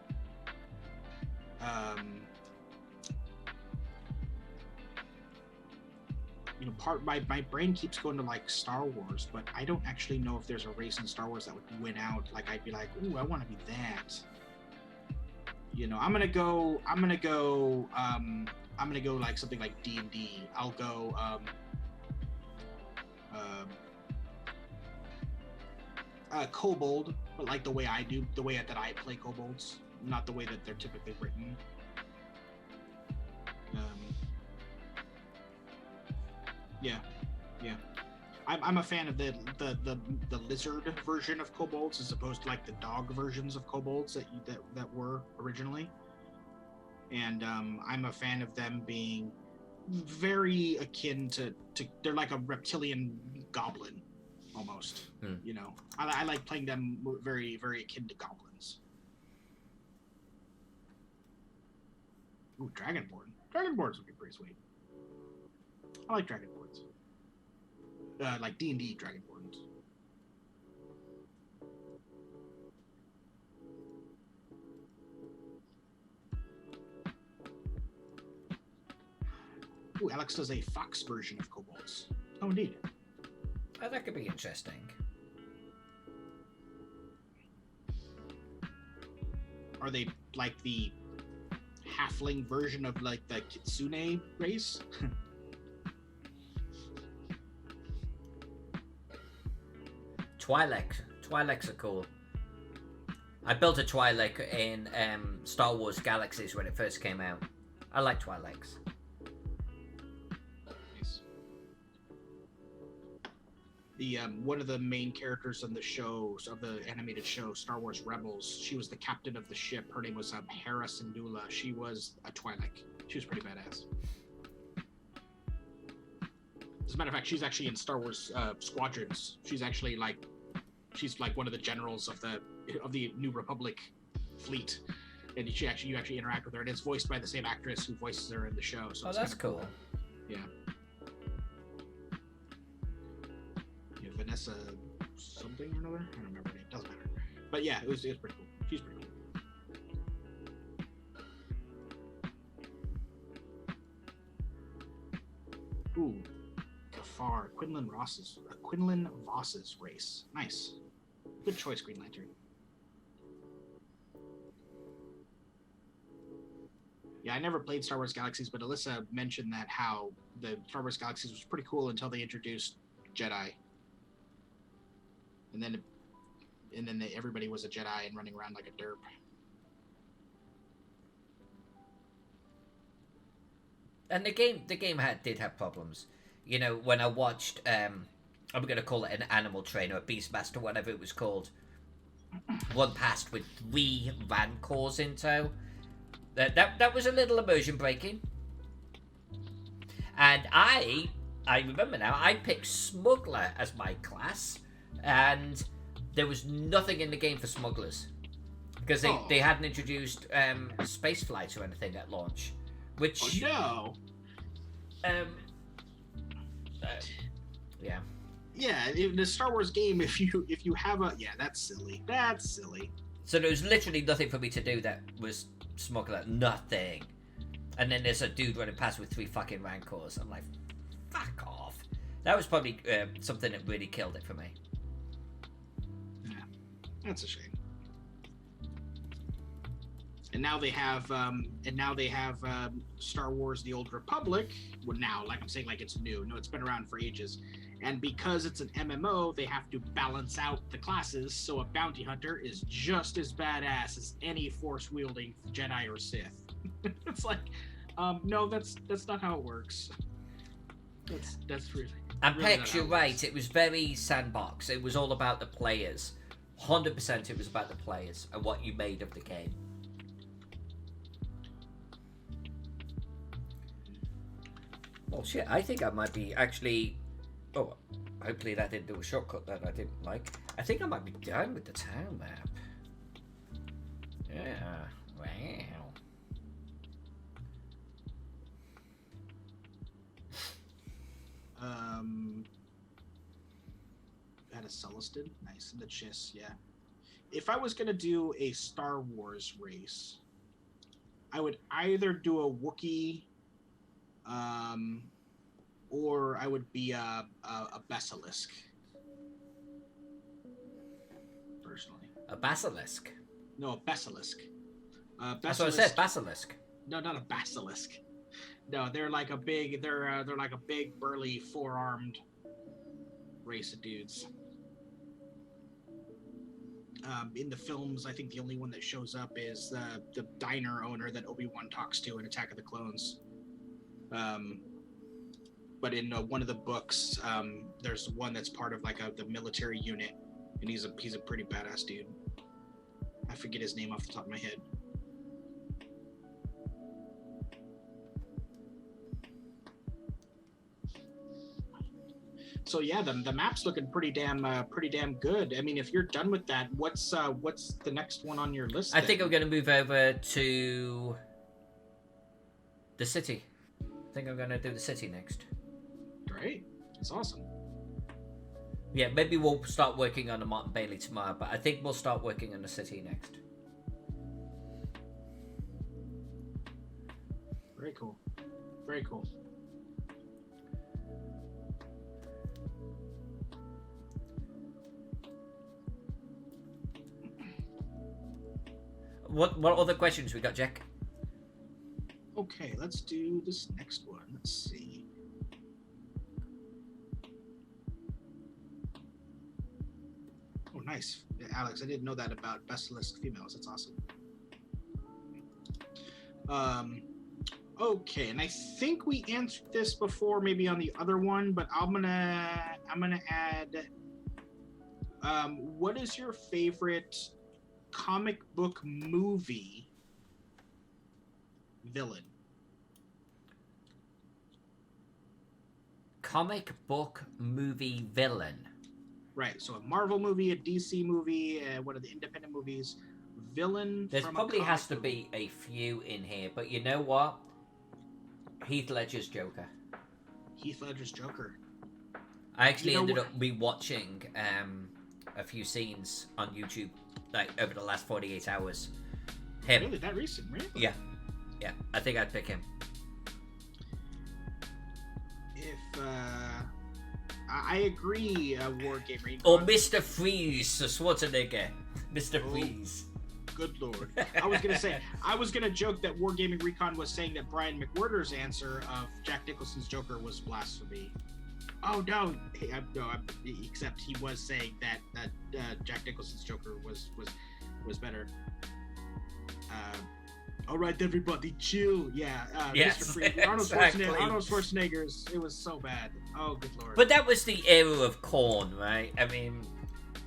You know, my brain keeps going to like Star Wars, but I don't actually know if there's a race in Star Wars that would win out. Like I'd be like, ooh, I want to be that. You know, I'm gonna go like something like D&D. I'll go kobold, but like the way that I play kobolds, not the way that they're typically written. Yeah. I'm a fan of the lizard version of kobolds as opposed to like the dog versions of kobolds that were originally. And I'm a fan of them being very akin to they're like a reptilian goblin almost. You know, I like playing them very, very akin to goblins. Ooh, dragonborns would be pretty sweet. I like dragonborns. Like D&D dragonborns. Ooh, Alex does a fox version of kobolds. Oh, indeed. Oh, that could be interesting. Are they like the halfling version of like the kitsune race? Twi'leks are cool. I built a Twi'lek in Star Wars Galaxies when it first came out. I like Twi'leks. Nice. The one of the main characters on the shows of the animated show Star Wars Rebels, she was the captain of the ship. Her name was Hera Syndulla. She was a Twi'lek. She was pretty badass. As a matter of fact, she's actually in Star Wars Squadrons. She's like one of the generals of the New Republic fleet, and you actually interact with her, and it's voiced by the same actress who voices her in the show. So that's cool. Yeah. Yeah, Vanessa something or another. I don't remember her name. Doesn't matter. But yeah, it was pretty cool. She's pretty cool. Ooh. Kafar, Quinlan Voss's race. Nice. Good choice, Green Lantern. Yeah, I never played Star Wars Galaxies, but Alyssa mentioned that how the Star Wars Galaxies was pretty cool until they introduced Jedi. And then everybody was a Jedi and running around like a derp. And the game did have problems. You know, when I watched, I'm going to call it an Animal Trainer, a Beastmaster, whatever it was called. One passed with 3 Rancors in tow. That was a little immersion breaking. And I remember now, I picked Smuggler as my class, and there was nothing in the game for smugglers. Because they hadn't introduced space flights or anything at launch. Which... Oh, no! Yeah. Yeah, in the Star Wars game, if you have a... Yeah, that's silly. That's silly. So there was literally nothing for me to do that was Smuggler. Nothing. And then there's a dude running past with 3 fucking Rancors. I'm like, fuck off. That was probably something that really killed it for me. Yeah, that's a shame. And now they have Star Wars: The Old Republic. Well, now, like I'm saying, like it's new. No, it's been around for ages. And because it's an MMO, they have to balance out the classes. So a bounty hunter is just as badass as any force-wielding Jedi or Sith. It's like, no, that's not how it works. That's really. And really Pex, you're right. It was very sandbox. It was all about the players. 100% it was about the players and what you made of the game. Well, shit, I think I might be actually... Oh, hopefully that didn't do a shortcut that I didn't like. I think I might be done with the town map. Yeah, wow. Had a Celestin. Nice. In the Chiss, yeah. If I was going to do a Star Wars race, I would either do a Wookiee... or I would be a basilisk. Personally. A basilisk? No, a basilisk. That's what I said, basilisk. No, not a basilisk. No, they're like a big, they're like a big, burly, 4-armed race of dudes. In the films, I think the only one that shows up is the diner owner that Obi-Wan talks to in Attack of the Clones. But in one of the books, there's one that's part of like the military unit, and he's a pretty badass dude. I forget his name off the top of my head. So yeah, the map's looking pretty damn good. I mean, if you're done with that, what's the next one on your list? I think I'm going to move over to the city. I think I'm going to do the city next. Great, that's awesome. Yeah, maybe we'll start working on the Martin Bailey tomorrow, but I think we'll start working on the city next. Very cool. Very cool. What other questions we got, Jack? Okay, let's do this next one. Let's see. Oh, nice. Alex, I didn't know that about basilisk females. That's awesome. Okay, and I think we answered this before, maybe on the other one, but I'm gonna add. What is your favorite comic book movie villain? Comic book movie villain. Right, so a Marvel movie, a DC movie, one of the independent movies. Villain. There probably has to be a few in here, but you know what? Heath Ledger's Joker. Heath Ledger's Joker. I actually ended up rewatching a few scenes on YouTube, like over the last 48 hours. Him. Really, that recent? Really? Yeah. I think I'd pick him. If I agree, Wargaming. Or Mr. Freeze, Schwarzenegger. Mr. Freeze. Good lord. I was gonna joke that Wargaming Recon was saying that Brian McWhirter's answer of Jack Nicholson's Joker was blasphemy. Oh no, except he was saying that Jack Nicholson's Joker was better. All right, everybody, chill. Yeah, Yes, Mr. Freeze, exactly. Arnold Schwarzenegger's. It was so bad. Oh, good lord. But that was the era of corn, right? I mean,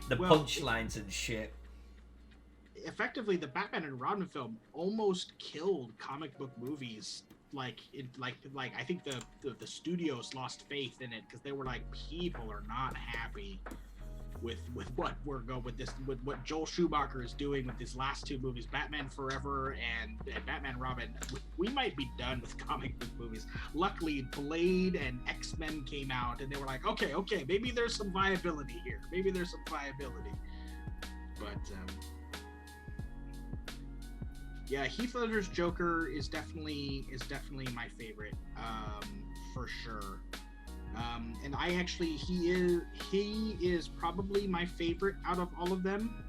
the Well, punchlines and shit. effectively, the Batman and Robin film almost killed comic book movies. Like I think the studios lost faith in it because they were like, people are not happy with what we're going with this, with what Joel Schumacher is doing with these last two movies, Batman Forever and Batman and Robin. We might be done with comic book movies. Luckily, Blade and X-Men came out, and they were like, okay, maybe there's some viability here. But yeah, Heath Ledger's Joker is definitely my favorite, for sure. And I actually, he is probably my favorite out of all of them.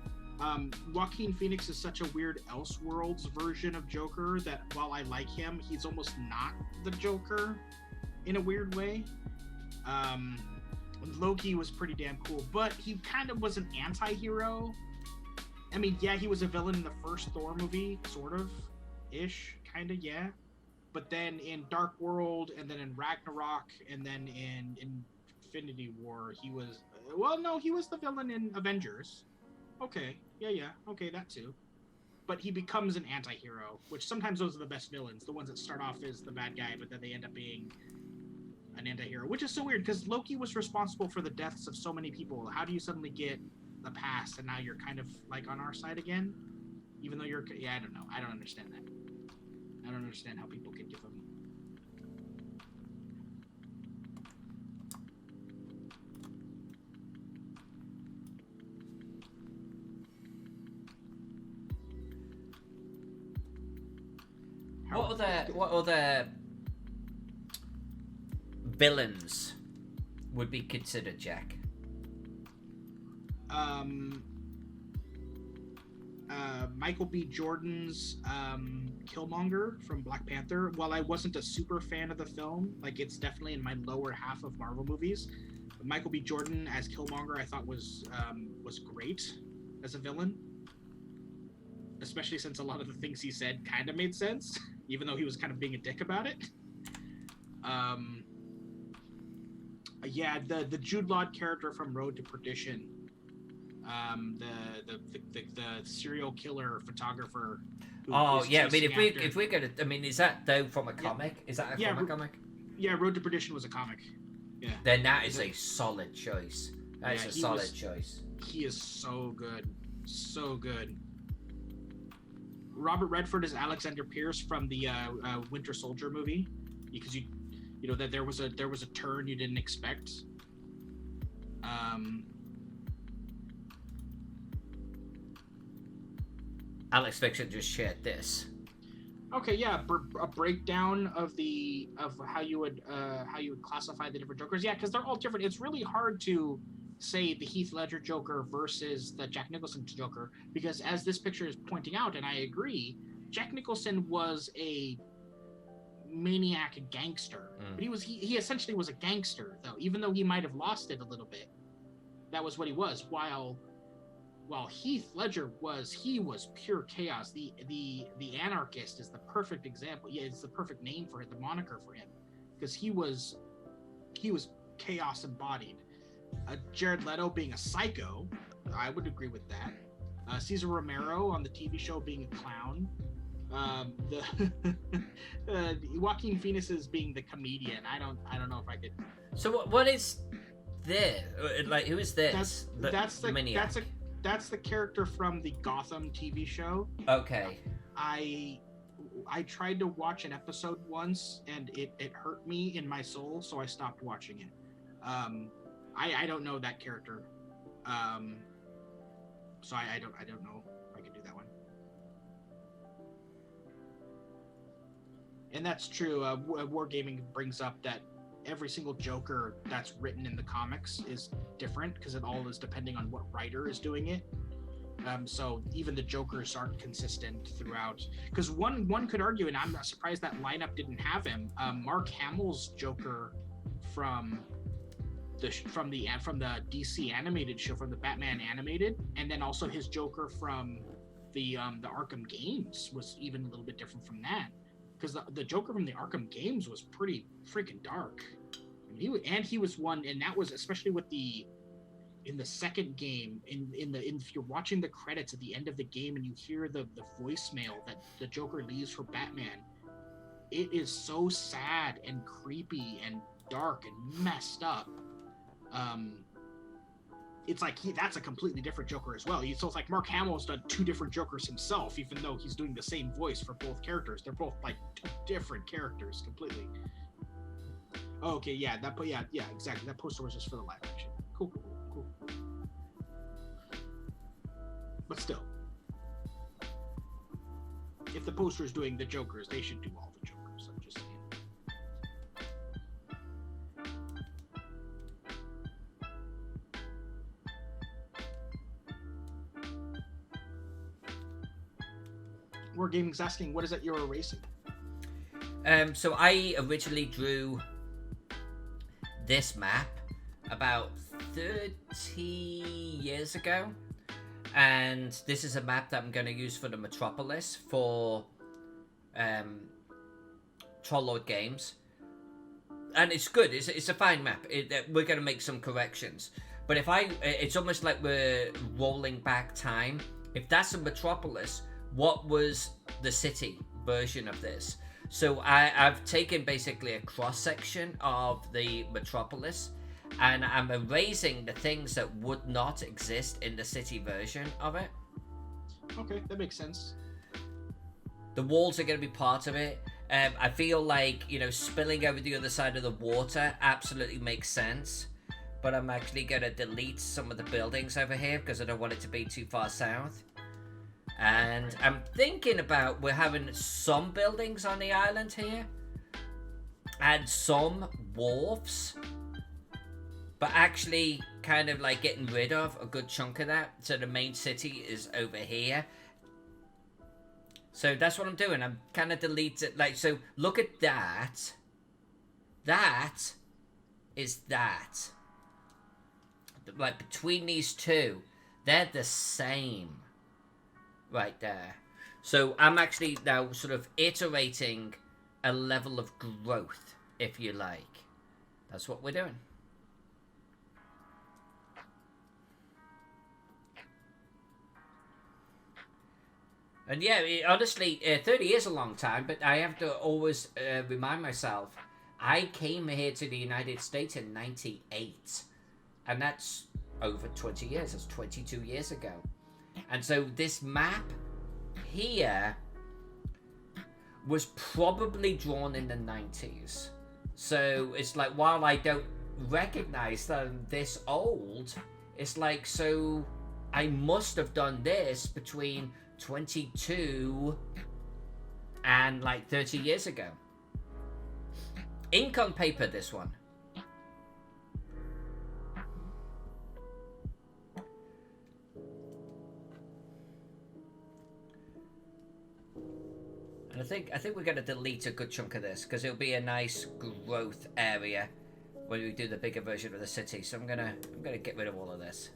Joaquin Phoenix is such a weird Elseworlds version of Joker that while I like him, he's almost not the Joker in a weird way. Loki was pretty damn cool, but he kind of was an anti-hero. I mean, yeah, he was a villain in the first Thor movie, sort of, ish, kind of, yeah. But then in Dark World, and then in Ragnarok, and then in Infinity War, he was... Well, no, he was the villain in Avengers. Okay, yeah, okay, that too. But he becomes an anti-hero, which sometimes those are the best villains. The ones that start off as the bad guy, but then they end up being an anti-hero. Which is so weird, because Loki was responsible for the deaths of so many people. How do you suddenly get the past, and now you're kind of, like, on our side again? Even though you're... Yeah, I don't know. I don't understand that. I don't understand how people can give them. What other villains would be considered, Jack? Michael B. Jordan's Killmonger from Black Panther. While I wasn't a super fan of the film, like, it's definitely in my lower half of Marvel movies, Michael B. Jordan as Killmonger I thought was great as a villain, especially since a lot of the things he said kind of made sense, even though he was kind of being a dick about it. Yeah, the Jude Law character from Road to Perdition, the serial killer photographer. Oh yeah, I mean, if we're gonna, I mean, is that though from a comic? Yeah. Is that from a comic? Yeah, Road to Perdition was a comic. Yeah. Then that is a solid choice. That is a solid choice. He is so good, so good. Robert Redford is Alexander Pierce from the Winter Soldier movie, because you know that there was a turn you didn't expect. Alex Fiction just shared this. Okay, yeah, a breakdown of how you would classify the different Jokers. Yeah, because they're all different. It's really hard to say the Heath Ledger Joker versus the Jack Nicholson Joker, because as this picture is pointing out, and I agree, Jack Nicholson was a maniac gangster, but he essentially was a gangster, though, even though he might have lost it a little bit. That was what he was. While Heath Ledger was pure chaos. The anarchist is the perfect example. Yeah, it's the perfect name for it, the moniker for him, because he was chaos embodied. Jared Leto being a psycho, I would agree with that. Cesar Romero on the TV show being a clown. Joaquin Phoenix is being the comedian. I don't know if I could. So what is this? Like, who is this? That's the character from the Gotham TV show. Okay. I tried to watch an episode once, and it hurt me in my soul, so I stopped watching it. I don't know that character, so I don't know if I can do that one. And that's true. Wargaming brings up that every single Joker that's written in the comics is different, because it all is depending on what writer is doing it. So even the Jokers aren't consistent throughout. Because one could argue, and I'm not surprised that lineup didn't have him. Mark Hamill's Joker from the DC animated show, from the Batman animated, and then also his Joker from the Arkham games was even a little bit different from that, because the Joker from the Arkham games was pretty freaking dark. He was one, and that was especially with in the second game, if you're watching the credits at the end of the game and you hear the voicemail that the Joker leaves for Batman, it is so sad and creepy and dark and messed up. It's like that's a completely different Joker as well. So it's like Mark Hamill's done two different Jokers himself, even though he's doing the same voice for both characters. They're both like two different characters completely. Oh, okay, yeah, exactly. That poster was just for the live action. Cool. But still, if the poster is doing the Jokers, they should do all the Jokers. I'm just saying. War Gaming's asking, what is it you're erasing? So I originally drew this map about 30 years ago, and this is a map that I'm going to use for the Metropolis for Trollord Games, and it's good. It's a fine map. We're going to make some corrections, but it's almost like we're rolling back time. If that's a Metropolis, what was the city version of this? So I've taken basically a cross-section of the Metropolis, and I'm erasing the things that would not exist in the city version of it. Okay, that makes sense. The walls are going to be part of it. I feel like, spilling over the other side of the water absolutely makes sense, but I'm actually going to delete some of the buildings over here because I don't want it to be too far south. And I'm thinking about we're having some buildings on the island here and some wharfs, but actually kind of like getting rid of a good chunk of that. So the main city is over here. So that's what I'm doing. I'm kind of deleting, so look at that. That is that. Like between these two, they're the same. Right there. So I'm actually now sort of iterating a level of growth, if you like. That's what we're doing. And yeah, honestly, 30 is a long time, but I have to always remind myself, I came here to the United States in 98. And that's over 20 years. That's 22 years ago. And so this map here was probably drawn in the 90s. So it's like, while I don't recognize that I'm this old, it's like, so I must have done this between 22 and like 30 years ago. Ink on paper, this one. And I think we're going to delete a good chunk of this because it'll be a nice growth area when we do the bigger version of the city. So I'm gonna get rid of all of this.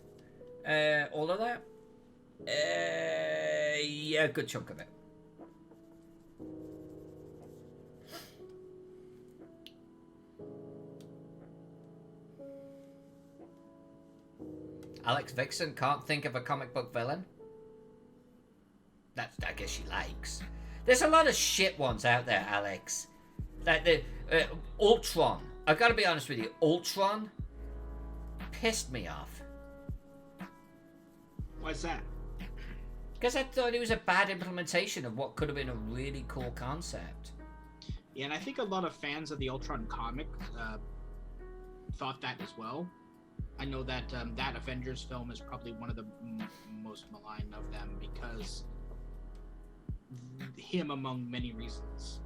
All of that? Yeah, a good chunk of it. Alex Vixen can't think of a comic book villain. That I guess she likes. There's a lot of shit ones out there, Alex. Like the Ultron. I've got to be honest with you. Ultron pissed me off. Why's that? Because I thought it was a bad implementation of what could have been a really cool concept. Yeah, and I think a lot of fans of the Ultron comic thought that as well. I know that that Avengers film is probably one of the most maligned of them because him among many reasons.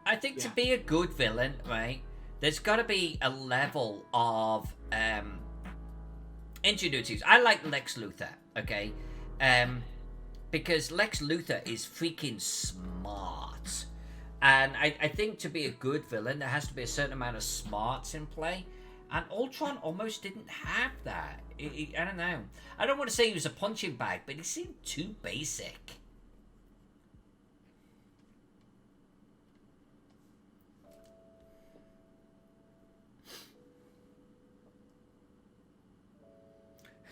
I think to be a good villain, right, there's got to be a level of ingenuity. I like Lex Luthor, okay? Because Lex Luthor is freaking smart. And I think to be a good villain, there has to be a certain amount of smarts in play. And Ultron almost didn't have that. I don't know. I don't want to say he was a punching bag, but he seemed too basic.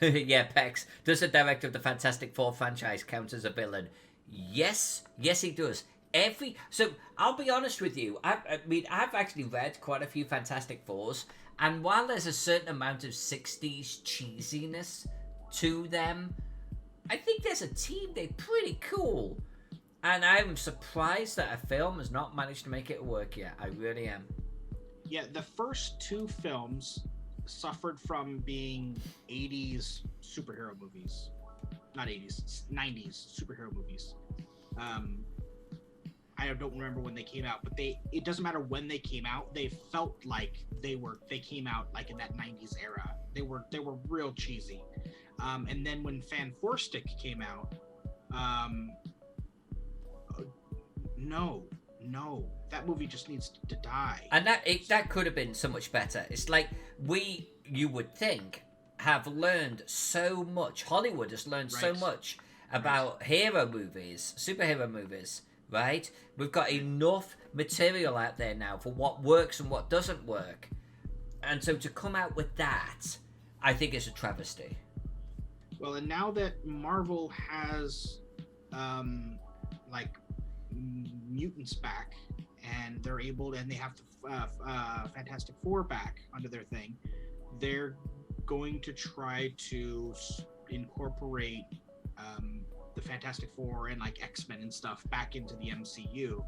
Yeah, Pex. Does the director of the Fantastic Four franchise count as a villain? Yes. Yes, he does. So I'll be honest with you. I've actually read quite a few Fantastic Fours, and while there's a certain amount of 60s cheesiness to them, I think there's a team, they're pretty cool. And I'm surprised that a film has not managed to make it work yet. I really am. Yeah, the first two films suffered from being 80s superhero movies. Not 80s, 90s superhero movies. I don't remember when they came out, but it doesn't matter when they came out, they felt like they came out like in that 90s era. They were real cheesy. And then when Fan Four Stick came out, no, that movie just needs to die. And that could have been so much better. It's like you would think, have learned so much. Hollywood has learned so much about hero movies, superhero movies, right? We've got enough material out there now for what works and what doesn't work. And so to come out with that, I think is a travesty. Well, and now that Marvel has mutants back, and they're able, and they have the Fantastic Four back under their thing, they're going to try to incorporate the Fantastic Four and like X-Men and stuff back into the MCU.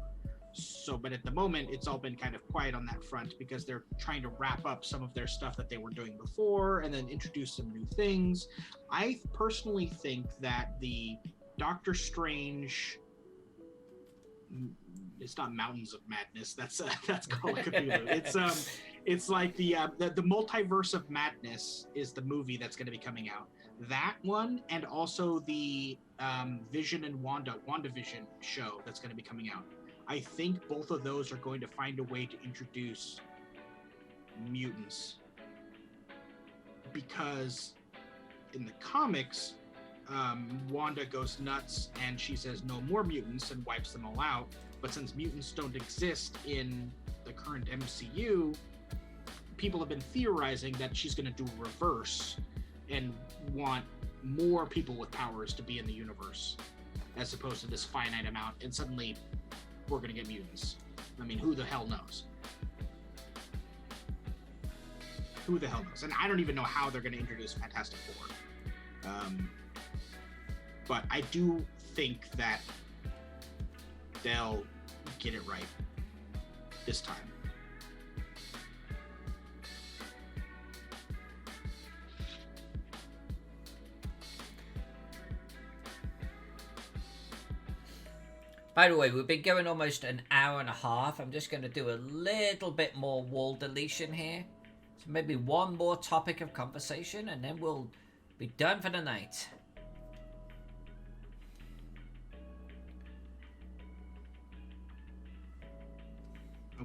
So, but at the moment, it's all been kind of quiet on that front because they're trying to wrap up some of their stuff that they were doing before and then introduce some new things. I personally think that the Doctor Strange, it's not Mountains of Madness. That's called Cthulhu. It's like the Multiverse of Madness is the movie that's going to be coming out. That one, and also the Vision and WandaVision show that's going to be coming out. I think both of those are going to find a way to introduce mutants, because in the comics, Wanda goes nuts and she says no more mutants and wipes them all out. But since mutants don't exist in the current MCU, people have been theorizing that she's going to do a reverse and want more people with powers to be in the universe as opposed to this finite amount, and suddenly we're going to get mutants. I mean, who the hell knows? Who the hell knows? And I don't even know how they're going to introduce Fantastic Four. But I do think that they'll get it right this time. By the way, we've been going almost an hour and a half. I'm just going to do a little bit more wall deletion here. So maybe one more topic of conversation and then we'll be done for the night.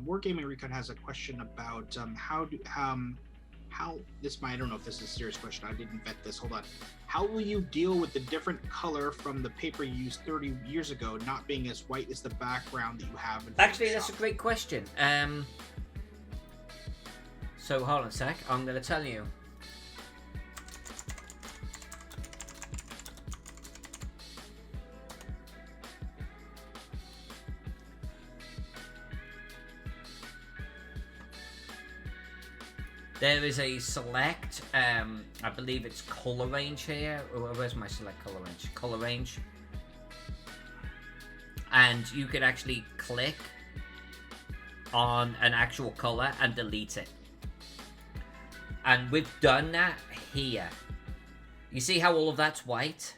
Wargaming Recon has a question about how this might, I don't know if this is a serious question. I didn't vet this. Hold on. How will you deal with the different color from the paper you used 30 years ago not being as white as the background that you have in Photoshop? Actually, that's a great question. So hold on a sec. I'm going to tell you. There is a select, I believe it's color range here. Where's my select color range? Color range. And you could actually click on an actual color and delete it. And we've done that here. You see how all of that's white?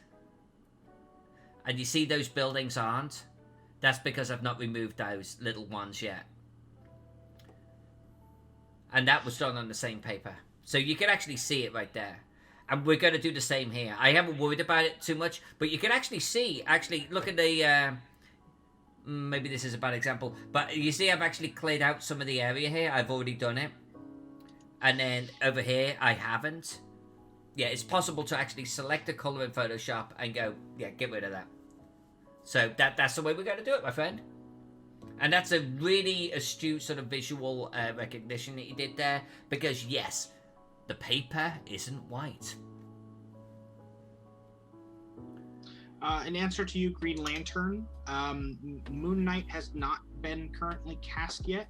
And you see those buildings aren't? That's because I've not removed those little ones yet. And that was done on the same paper. So you can actually see it right there. And we're going to do the same here. I haven't worried about it too much. But you can actually see, look at the... maybe this is a bad example. But you see I've actually cleared out some of the area here. I've already done it. And then over here, I haven't. Yeah, it's possible to actually select a color in Photoshop and go, yeah, get rid of that. So that's the way we're going to do it, my friend. And that's a really astute sort of visual recognition that you did there. Because, yes, the paper isn't white. In answer to you, Green Lantern, Moon Knight has not been currently cast yet.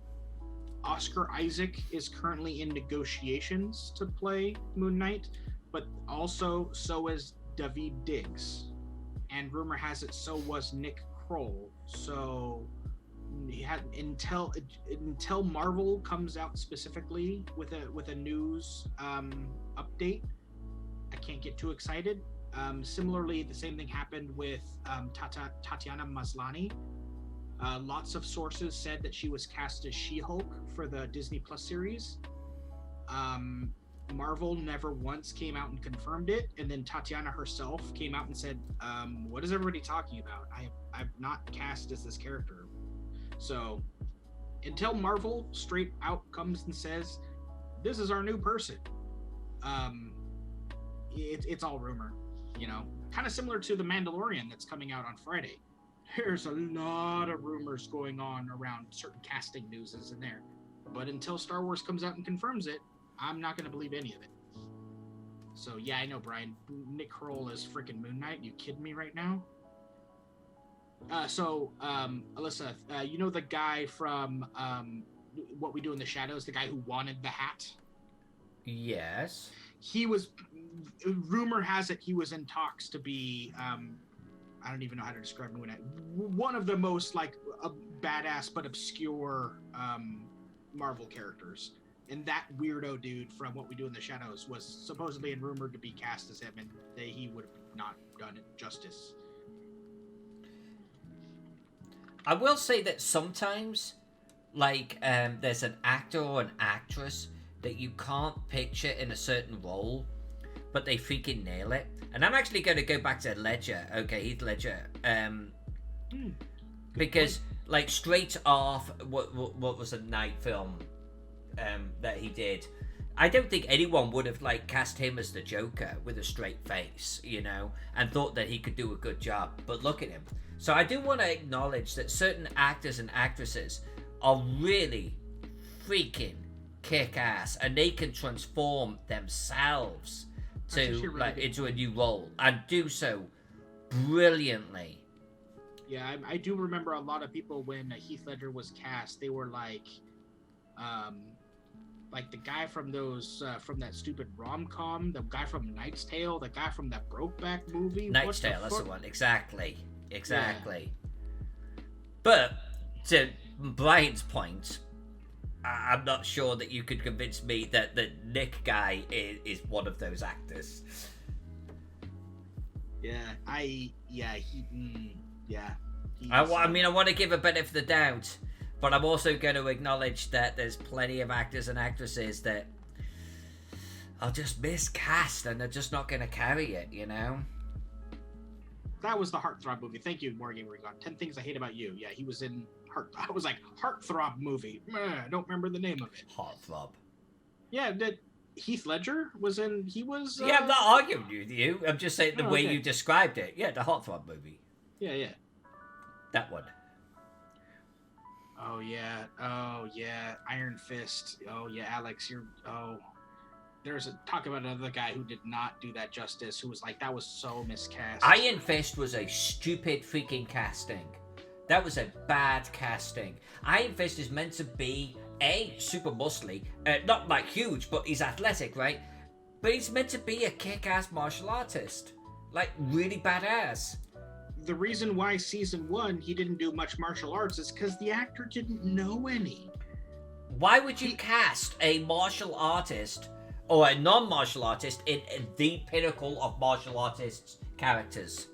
Oscar Isaac is currently in negotiations to play Moon Knight, but also so is David Diggs. And rumor has it so was Nick Kroll. So until Marvel comes out specifically with a news update, I can't get too excited. Similarly, the same thing happened with Tatiana Maslany. Lots of sources said that she was cast as She-Hulk for the Disney Plus series. Marvel never once came out and confirmed it, and then Tatiana herself came out and said, "What is everybody talking about? I'm not cast as this character." So, until Marvel straight out comes and says, "This is our new person," it's all rumor. You know, kind of similar to The Mandalorian that's coming out on Friday. There's a lot of rumors going on around certain casting news in there. But until Star Wars comes out and confirms it, I'm not going to believe any of it. So, yeah, I know, Brian. Nick Kroll is freaking Moon Knight. You kidding me right now? Alyssa, you know the guy from What We Do in the Shadows, the guy who wanted the hat? Yes. He was, rumor has it, he was in talks to be, I don't even know how to describe Moon Knight. One of the most, like, badass but obscure Marvel characters. And that weirdo dude from What We Do in the Shadows was supposedly and rumored to be cast as him, and he would have not done it justice. I will say that sometimes, like, there's an actor or an actress that you can't picture in a certain role, but they freaking nail it. And I'm actually going to go back to Ledger, Heath Ledger, because, like, straight off, what was a Night film that he did, I don't think anyone would have, like, cast him as the Joker with a straight face, you know, and thought that he could do a good job. But look at him. So I do want to acknowledge that certain actors and actresses are really freaking kick-ass, and they can transform themselves to really like into a new role and do so brilliantly. Yeah, I do remember a lot of people when Heath Ledger was cast, they were like the guy from those from that stupid rom-com, the guy from Knight's Tale, the guy from that Brokeback movie. Knight's Tale, that's the one. Exactly. Yeah. But to Brian's point, I'm not sure that you could convince me that the Nick guy is one of those actors. I want to give a benefit of the doubt, but I'm also going to acknowledge that there's plenty of actors and actresses that are just miscast and they're just not going to carry it, you know? That was the Heartthrob movie. Thank you, Morgan. We got 10 Things I Hate About You. Yeah, he was in I was like, Heartthrob movie. I don't remember the name of it. Heartthrob. Yeah, that Heath Ledger was in. He was. Yeah, I'm not arguing with you. I'm just saying the way you described it. Yeah, the Heartthrob movie. Yeah. That one. Oh yeah. Iron Fist. Oh yeah, Alex, there's talk about another guy who did not do that justice. Who was like, that was so miscast. Iron Fist was a stupid freaking casting. That was a bad casting. Iron Fist is meant to be super muscly, not like huge, but he's athletic, right? But he's meant to be a kick-ass martial artist, like really badass. The reason why season 1 he didn't do much martial arts is because the actor didn't know any. Why would you cast a martial artist or a non-martial artist in the pinnacle of martial artists' characters?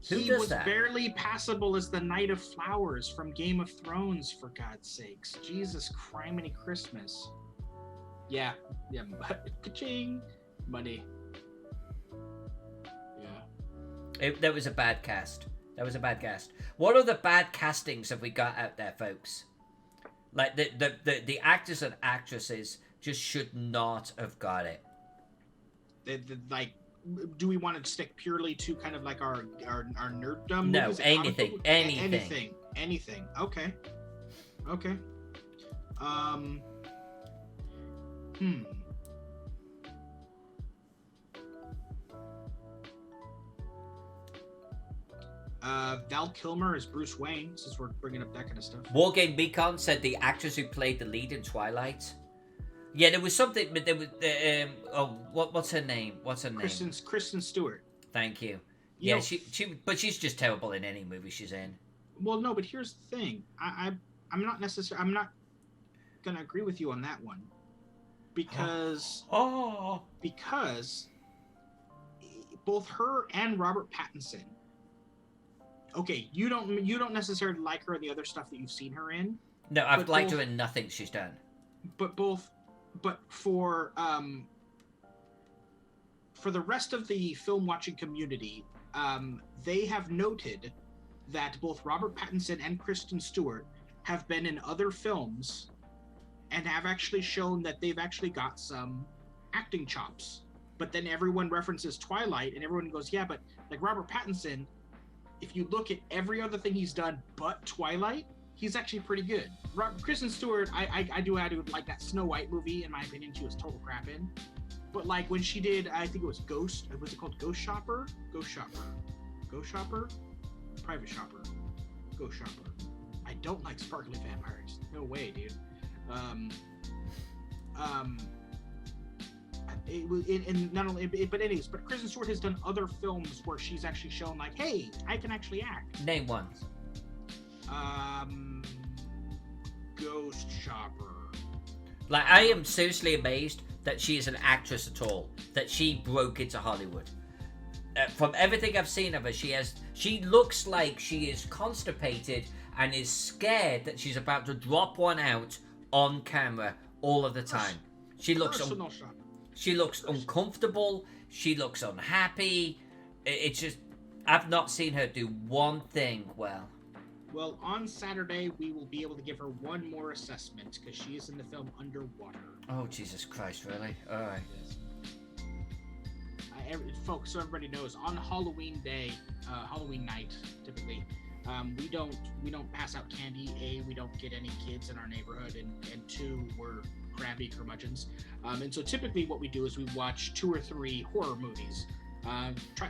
He was barely passable as the Knight of Flowers from Game of Thrones, for God's sakes. Jesus criminy Christmas. Yeah, ka-ching, money. Yeah. That was a bad cast. What other bad castings have we got out there, folks? Like the actors and actresses just should not have got it. Like, do we want to stick purely to kind of like our nerddom No, movies? anything. Anything. Okay. Val Kilmer is Bruce Wayne, since we're bringing up that kind of stuff. Wargame Beacon said the actress who played the lead in Twilight. Yeah, there was something, but there was what's her name? Kristen Stewart. Thank you. Yeah, but she's just terrible in any movie she's in. Well, no, but here's the thing. I'm not gonna agree with you on that one, because because both her and Robert Pattinson. Okay, you don't necessarily like her in the other stuff that you've seen her in. No, I've liked her in nothing she's done. But for the rest of the film watching community, they have noted that both Robert Pattinson and Kristen Stewart have been in other films and have actually shown that they've actually got some acting chops. But then everyone references Twilight, and everyone goes, yeah, but like Robert Pattinson, if you look at every other thing he's done but Twilight, he's actually pretty good. Kristen Stewart, I do like that Snow White movie. In my opinion, she was total crap in. But like when she did, I think it was Ghost. Was it called Ghost Shopper? Private Shopper. Ghost Shopper. I don't like sparkly vampires. No way, dude. It was, and not only, but anyways, but Kristen Stewart has done other films where she's actually shown like, hey, I can actually act. Name one. Ghost Shopper. Like, I am seriously amazed that she is an actress at all. That she broke into Hollywood. From everything I've seen of her, she looks like she is constipated and is scared that she's about to drop one out on camera all of the time. She looks uncomfortable. She looks unhappy. It's just, I've not seen her do one thing well. Well, on Saturday, we will be able to give her one more assessment because she is in the film Underwater. Oh, Jesus Christ, really? All right. Folks, so everybody knows, on Halloween day, Halloween night, typically, we don't pass out candy. A, we don't get any kids in our neighborhood, and two, we're crabby curmudgeons. And so typically what we do is we watch 2 or 3 horror movies.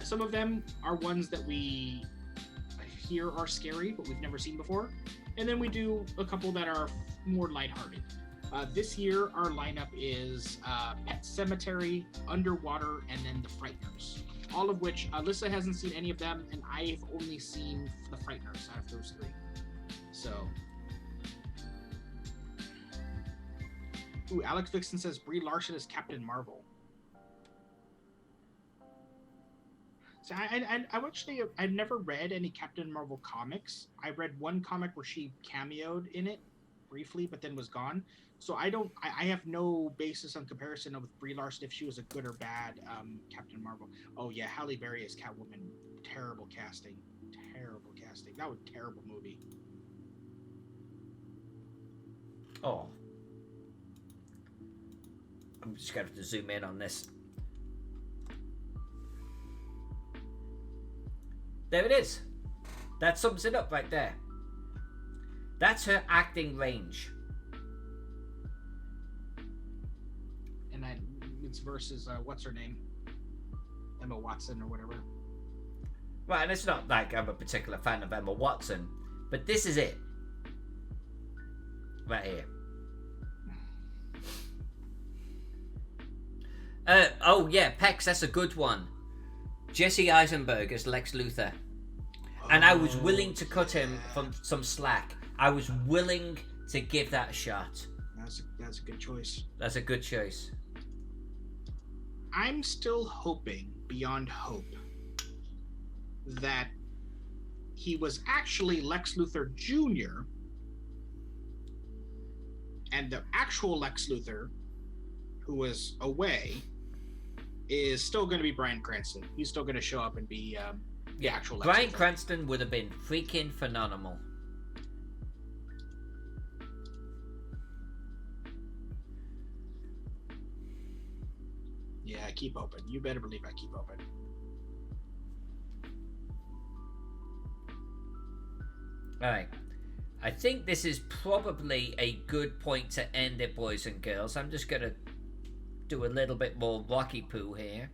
Some of them are ones that we hear are scary, but we've never seen before. And then we do a couple that are more lighthearted. This year, our lineup is Pet Sematary, Underwater, and then The Frighteners. All of which, Alyssa hasn't seen any of them, and I've only seen The Frighteners out of those 3. So... Ooh, Alex Vixen says Brie Larson is Captain Marvel. So I've never read any Captain Marvel comics. I read one comic where she cameoed in it briefly, but then was gone. So I have no basis on comparison of Brie Larson if she was a good or bad Captain Marvel. Oh yeah, Halle Berry as Catwoman. Terrible casting. That was a terrible movie. Oh. I'm just going to have to zoom in on this. There it is. That sums it up right there. That's her acting range. And it's versus, what's her name? Emma Watson or whatever. Right, and it's not like I'm a particular fan of Emma Watson, but this is it. Right here. Oh yeah, Pex, that's a good one. Jesse Eisenberg as Lex Luthor. And I was willing to cut him from some slack. I was willing to give that a shot. That's a good choice. That's a good choice. I'm still hoping, beyond hope, that he was actually Lex Luthor Jr. and the actual Lex Luthor, who was away, is still going to be Bryan Cranston. He's still going to show up and be the actual Lex Bryan Luthor. Cranston would have been freaking phenomenal. keep open. You better believe I keep open. All right. I think this is probably a good point to end it, boys and girls. I'm just going to do a little bit more Rocky Poo here.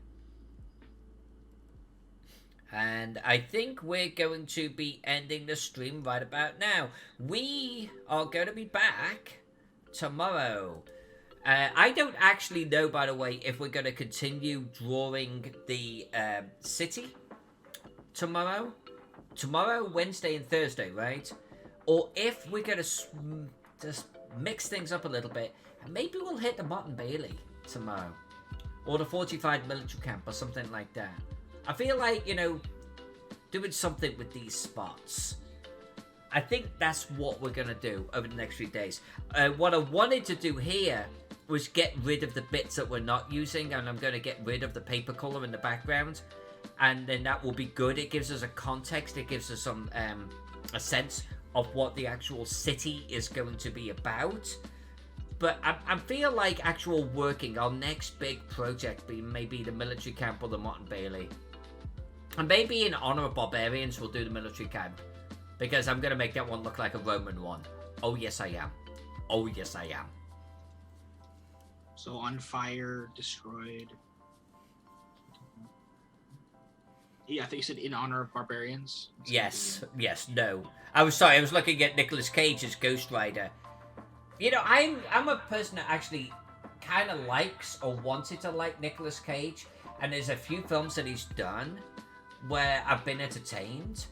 And I think we're going to be ending the stream right about now. We are going to be back tomorrow. I don't actually know, by the way, if we're going to continue drawing the city tomorrow. Tomorrow, Wednesday and Thursday, right? Or if we're going to just mix things up a little bit. And maybe we'll hit the Motte and Bailey tomorrow. Or the fortified military camp or something like that. I feel like, doing something with these spots. I think that's what we're going to do over the next few days. What I wanted to do here was get rid of the bits that we're not using. And I'm going to get rid of the paper color in the background. And then that will be good. It gives us a context. It gives us some a sense of what the actual city is going to be about. But I feel like actual working, our next big project be maybe the military camp or the Motte and Bailey. And maybe in honor of barbarians, we'll do the military camp. Because I'm going to make that one look like a Roman one. Oh, yes, I am. Oh, yes, I am. So on fire, destroyed. Yeah, I think you said in honor of barbarians. Yes, no. I was sorry, I was looking at Nicolas Cage's Ghost Rider. I'm a person that actually kind of likes or wanted to like Nicolas Cage. And there's a few films that he's done where I've been entertained.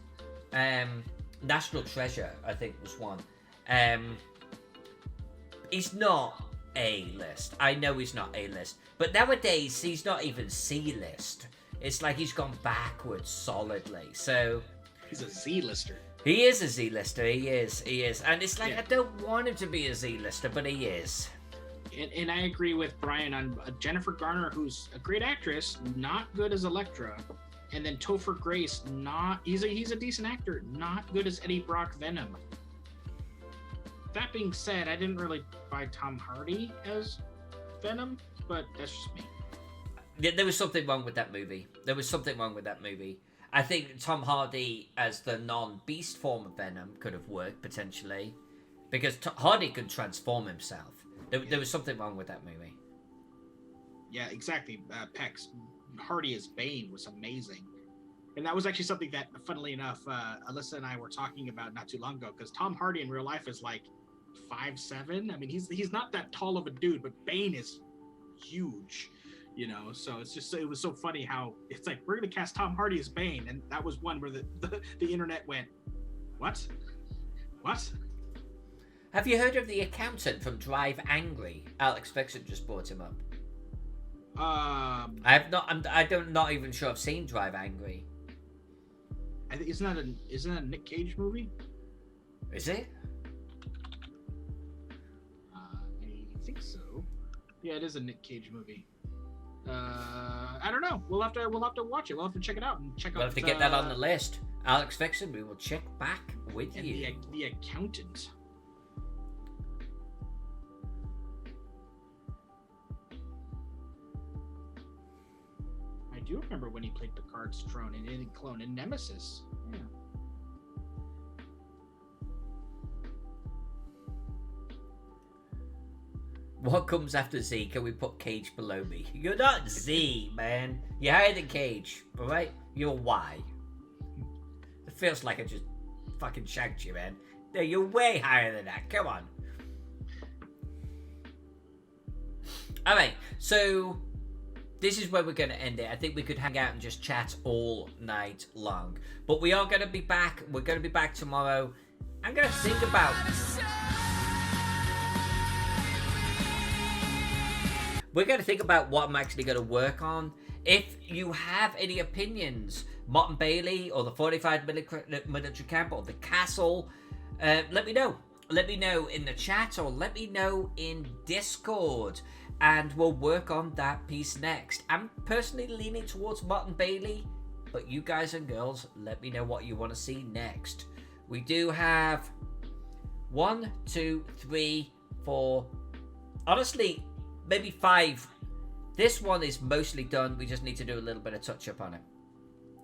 National Treasure, I think, was one. He's not A-list. I know he's not A-list. But nowadays, he's not even C-list. It's like he's gone backwards solidly. So he's a Z-lister. He is a Z-lister. He is. And it's like, I don't want him to be a Z-lister, but he is. And I agree with Brian on Jennifer Garner, who's a great actress, not good as Elektra. And then Topher Grace, he's a decent actor, not good as Eddie Brock Venom. That being said, I didn't really buy Tom Hardy as Venom, but that's just me. There was something wrong with that movie. I think Tom Hardy as the non-beast form of Venom could have worked, potentially. Because Hardy could transform himself. There was something wrong with that movie. Yeah, exactly. Pex. Hardy as Bane was amazing. And that was actually something that, funnily enough, Alyssa and I were talking about not too long ago, because Tom Hardy in real life is like 5'7". I mean, he's not that tall of a dude, but Bane is huge. So it was so funny how it's like, we're gonna cast Tom Hardy as Bane, and that was one where the internet went, what? Have you heard of the accountant from Drive Angry? Alex Fixon just brought him up. I have not. I'm not even sure I've seen Drive Angry. I think isn't that a Nick Cage movie? Is it? I think so. Yeah, it is a Nick Cage movie. I don't know. We'll have to watch it. We'll have to check it out and We'll have to get that on the list. Alex Fixon, we will check back with you. And the accountant. I do remember when he played Picard's clone in Nemesis. Yeah. What comes after Z? Can we put Cage below me? You're not Z, man. You're higher than Cage, alright? You're Y. It feels like I just fucking shagged you, man. No, you're way higher than that. Come on. Alright, so this is where we're going to end it. I think we could hang out and just chat all night long. But we are going to be back. We're going to be back tomorrow. I'm going to think about... We're going to think about what I'm actually going to work on. If you have any opinions, Motte and Bailey or the fortified military camp or the castle, let me know. Let me know in the chat or let me know in Discord. And we'll work on that piece next. I'm personally leaning towards Motte and Bailey, but you guys and girls, let me know what you want to see next. We do have 1, 2, 3, 4, honestly, maybe 5 This one is mostly done. We just need to do a little bit of touch up on it.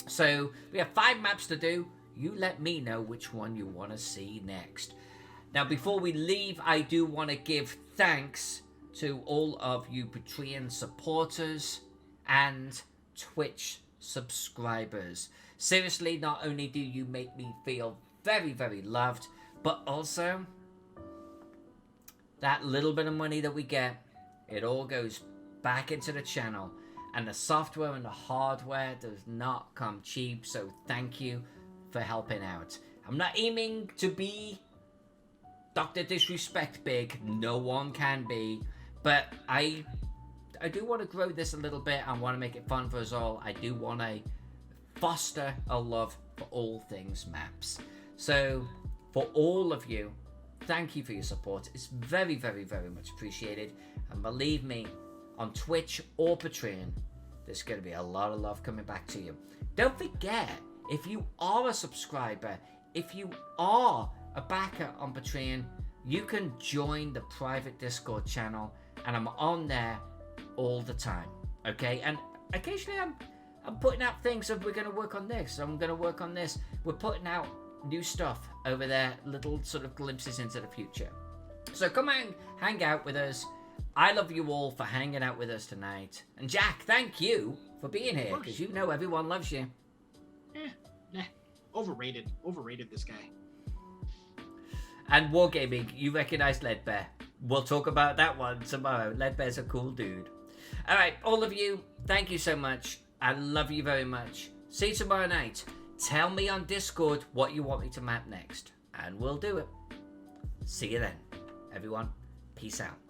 So we have 5 maps to do. You let me know which one you want to see next. Now, before we leave, I do want to give thanks to all of you Patreon supporters and Twitch subscribers. Seriously, not only do you make me feel very, very loved, but also that little bit of money that we get, it all goes back into the channel. And the software and the hardware does not come cheap, so thank you for helping out. I'm not aiming to be Dr. Disrespect big, no one can be, but I do want to grow this a little bit. I want to make it fun for us all. I do want to foster a love for all things maps. So for all of you, thank you for your support. It's very, very, very much appreciated. And believe me, on Twitch or Patreon, there's going to be a lot of love coming back to you. Don't forget, if you are a subscriber, if you are a backer on Patreon, you can join the private Discord channel, and I'm on there all the time, okay? And occasionally I'm putting out things of we're going to work on this, I'm going to work on this. We're putting out new stuff over there, little sort of glimpses into the future. So come and hang out with us. I love you all for hanging out with us tonight. And Jack, thank you for being here, because you know everyone loves you. Nah. Overrated this guy. And Wargaming, you recognize Leadbear. We'll talk about that one tomorrow. Leadbear's a cool dude. Alright, all of you, thank you so much. I love you very much. See you tomorrow night. Tell me on Discord what you want me to map next, and we'll do it. See you then, everyone. Peace out.